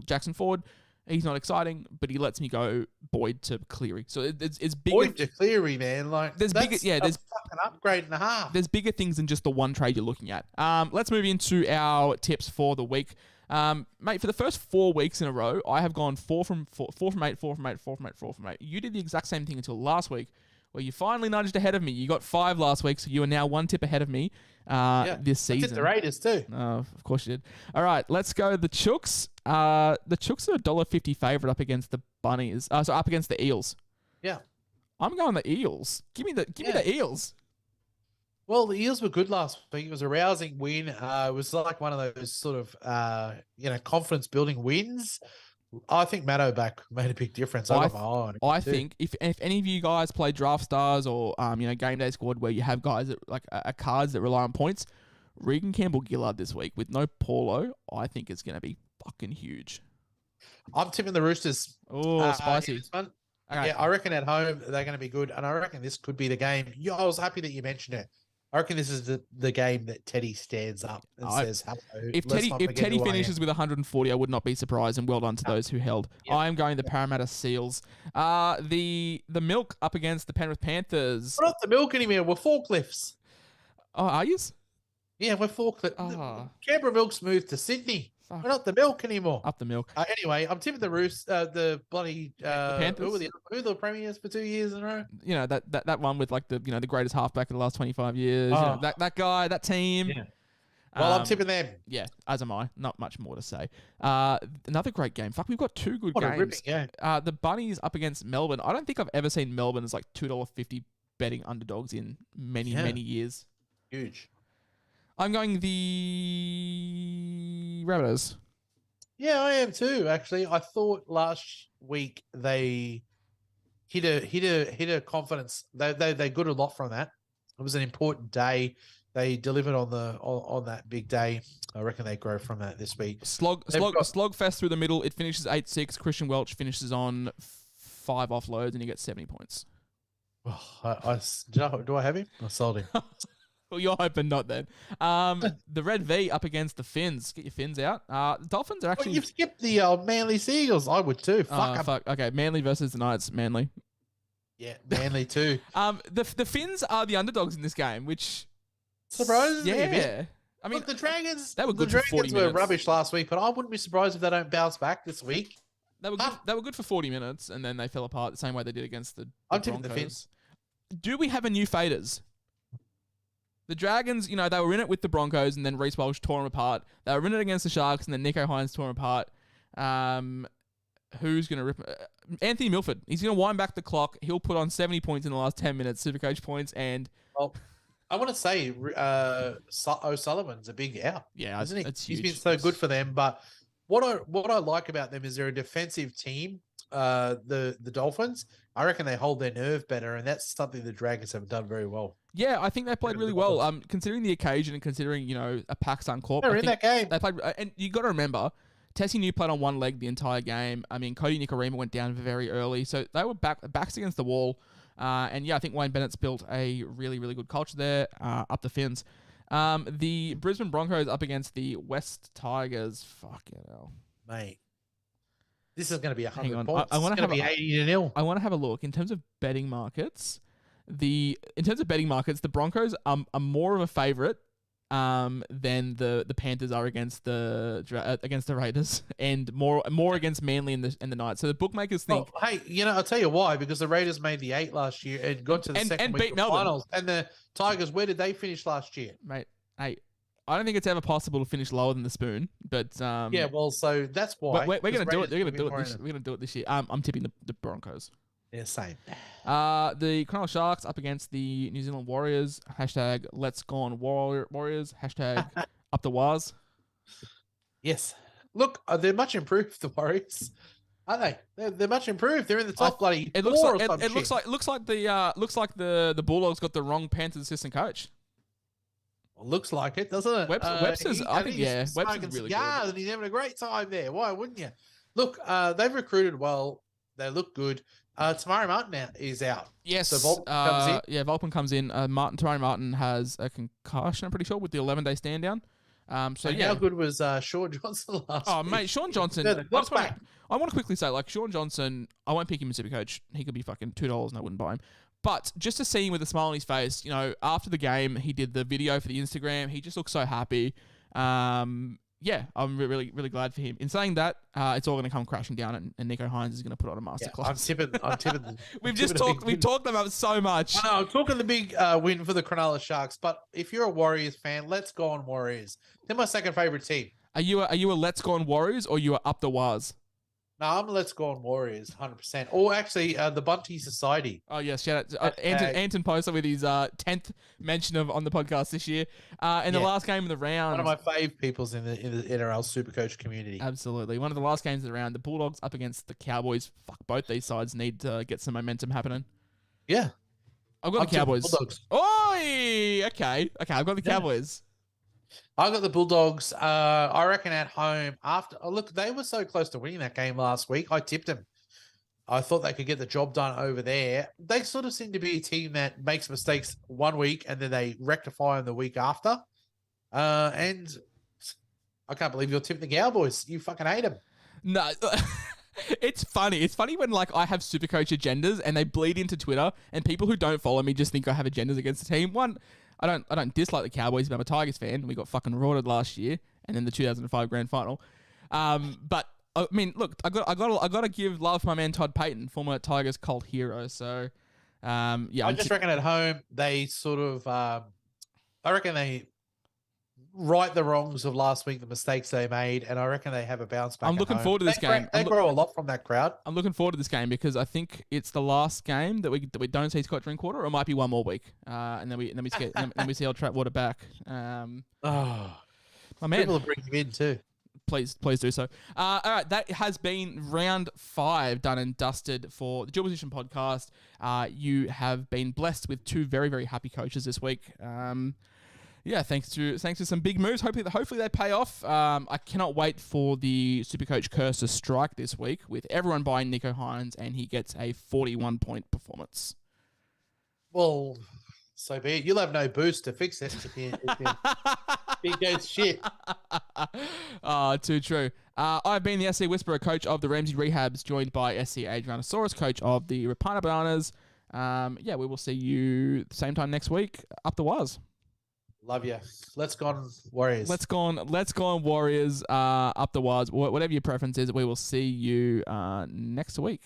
Jackson Ford, he's not exciting, but he lets me go Boyd to Cleary. So it's bigger. Boyd to Cleary, man. Like there's that's bigger. Yeah, there's fucking upgrade and a half. There's bigger things than just the one trade you're looking at. Let's move into our tips for the week. Mate, for the first 4 weeks in a row, I have gone 4 from 8. You did the exact same thing until last week, where you finally nudged ahead of me. You got 5 last week, so you are now 1 tip ahead of me this season. I did the Raiders too. Oh, of course you did. All right, let's go the Chooks. The Chooks are $1.50 favourite up against the Bunnies. So up against the Eels. Yeah. I'm going the Eels. Give me the Eels. Well, the Eels were good last week. It was a rousing win. It was like one of those sort of, confidence building wins. I think Maddo back made a big difference. I think if any of you guys play Draft Stars or Game Day Squad where you have guys that are cards that rely on points, Regan Campbell-Gillard this week with no Paulo, I think is going to be fucking huge. I'm tipping the Roosters. Oh, spicy. Okay. Yeah, I reckon at home they're going to be good, and I reckon this could be the game. I was happy that you mentioned it. I reckon this is the game that Teddy stands up and says, hello. If Teddy finishes with 140, I would not be surprised, and well done to those who held. Yep. I am going the Parramatta Seals. The Milk up against the Penrith Panthers. We're not the Milk anymore. We're Forklifts. Oh, are you? Yeah, we're Forklifts. Canberra Milk's moved to Sydney. Fuck. We're not the Milk anymore. Up the Milk. Anyway, I'm tipping the the bloody the Panthers. Who were the premiers for 2 years in a row? That one with like the the greatest halfback of the last 25 years. Oh. That guy, that team. Yeah. Well, I'm tipping them. Yeah, as am I. Not much more to say. Another great game. Fuck, we've got 2 good games. A ripping game. The Bunnies up against Melbourne. I don't think I've ever seen Melbourne as like $2.50 betting underdogs in many years. Huge. I'm going the Rabbitohs. Yeah, I am too. Actually, I thought last week they hit a confidence. They got a lot from that. It was an important day. They delivered on that big day. I reckon they grow from that this week. Slogfest through the middle. It finishes 8-6. Christian Welch finishes on 5 offloads, and he gets 70 points. Oh, do I have him? I sold him. Well, you're hoping not then. The Red V up against the Finns. Get your Finns out. The Dolphins are actually... Well, you've skipped the Manly Seagulls. I would too. Fuck 'em. fuck. Okay, Manly versus the Knights. Manly. Yeah, Manly too. The Finns are the underdogs in this game, which... Surprises me a bit. Yeah. I mean, Look, the Dragons. they were good The for 40 Dragons were minutes. rubbish last week, but I wouldn't be surprised if they don't bounce back this week. They were good. They were good for 40 minutes, and then they fell apart the same way they did against the I'm tipping the Broncos. Finns. Do we have a new faders? The Dragons, you know, they were in it with the Broncos, and then Reece Walsh tore them apart. They were in it against the Sharks, and then Nico Hines tore them apart. Who's going to rip? Anthony Milford. He's going to wind back the clock. He'll put on 70 points in the last 10 minutes, Supercoach points, and... Well, I want to say O'Sullivan's a big out. Yeah, isn't he? That's He's huge. been so good for them. But what I like about them is they're a defensive team. The Dolphins, I reckon they hold their nerve better, and that's something the Dragons have done very well. Yeah, I think they played really well. Considering the occasion and considering, you know, a Pakistan Corp. They're I in think that game. They played, and you got to remember, Tessie New played on one leg the entire game. I mean, Cody Nikorima went down very early, so they were backs against the wall. And yeah, I think Wayne Bennett's built a really, really good culture there, up the Finns. The Brisbane Broncos up against the West Tigers. Fucking hell. Mate, this is going to be 100 Hang on. points. I wanna It's going to have be 80-0. I want to have a look. In terms of betting markets, the Broncos are more of a favourite than the Panthers are against the Raiders, and more against Manly and the Knights. So the bookmakers think. Oh, hey, you know, I'll tell you why. Because the Raiders made the 8 last year and got to the second and week beat of Melbourne. finals. And the Tigers, where did they finish last year? Mate, hey, I don't think it's ever possible to finish lower than the Spoon, but Yeah, well, so that's why. we're going to do it. Raiders They're going to will do be it. more We're in going to do it this year. I'm tipping the Broncos. Yeah, same. The Cronulla Sharks up against the New Zealand Warriors. Hashtag Let's Gone Warriors. Hashtag Up the Wars. Yes. Look, they're much improved, the Warriors. Aren't they? They're much improved. They're in the top bloody It looks four like or some it looks shit. like the Bulldogs got the wrong Panthers assistant coach. Well, looks like it, doesn't it? Webster's, I think, he's yeah, Webster's smoking really cigars good. and he's having a great time there. Why wouldn't you? Look, they've recruited well. They look good. Tamari Martin is out. Yes, So Volpe comes in. yeah, Volpe comes in. Tamari Martin has a concussion, I'm pretty sure, with the 11-day stand down. So And yeah, how good was Sean Johnson last oh week? mate, Sean Johnson. I want to quickly say, like, Sean Johnson, I won't pick him as Supercoach. He could be fucking $2 and I wouldn't buy him. But just to see him with a smile on his face, you know, after the game, he did the video for the Instagram. He just looks so happy. Yeah, I'm really, really glad for him. In saying that, it's all going to come crashing down, and Nico Hines is going to put on a masterclass. I'm tipping. We've talked them up so much. I know, I'm talking the big win for the Cronulla Sharks, but if you're a Warriors fan, let's go on Warriors. They're my second favorite team. Are you a Let's Go on Warriors or you are Up the Wars? No, I'm a Let's Go on Warriors, 100%. Or actually, the Bunty Society. Oh yes, shout out Anton Poster with his 10th mention on the podcast this year. In the last game of the round, One of my fave peoples in the NRL Supercoach community. Absolutely, one of the last games of the round. The Bulldogs up against the Cowboys. Fuck, both these sides need to get some momentum happening. Yeah, I've got the Cowboys. Bulldogs. Oi, okay, I've got the Cowboys. I got the Bulldogs. I reckon at home after. Oh, look, they were so close to winning that game last week. I tipped them. I thought they could get the job done over there. They sort of seem to be a team that makes mistakes one week and then they rectify them the week after. And I can't believe you're tipping the Cowboys. You fucking hate them. No. It's funny. It's funny when, like, I have Supercoach agendas and they bleed into Twitter, and people who don't follow me just think I have agendas against the team. One, I don't dislike the Cowboys, but I'm a Tigers fan. We got fucking rorted last year and then the 2005 grand final. But I mean, look, I got to give love to my man Todd Payton, former Tigers cult hero. So, yeah, I just reckon at home they sort of. I reckon they right the wrongs of last week, the mistakes they made, and I reckon they have a bounce back. I'm looking forward to this game. They grow a lot from that crowd. I'm looking forward to this game because I think it's the last game that we don't see Scott Drinkwater, or it might be one more week, and then we see old Trapwater back. My man, People will bring him in too. Please do so. All right, that has been round 5 done and dusted for the Dual Position podcast. You have been blessed with 2 very, very happy coaches this week. Yeah, thanks to some big moves. Hopefully they pay off. I cannot wait for the Supercoach curse to strike this week with everyone buying Nico Hines and he gets a 41-point performance. Well, So be it. You'll have no boost to fix it if it goes shit. Too true. I've been the SCWhisperer, coach of the Ramsey Rehabs, joined by SCAdrianasaurus, coach of the Rapana Bananas. We will see you same time next week. Up the wires. Love you. Let's go on, Warriors. Let's go on, Warriors. Up the wires. Whatever your preference is, we will see you next week.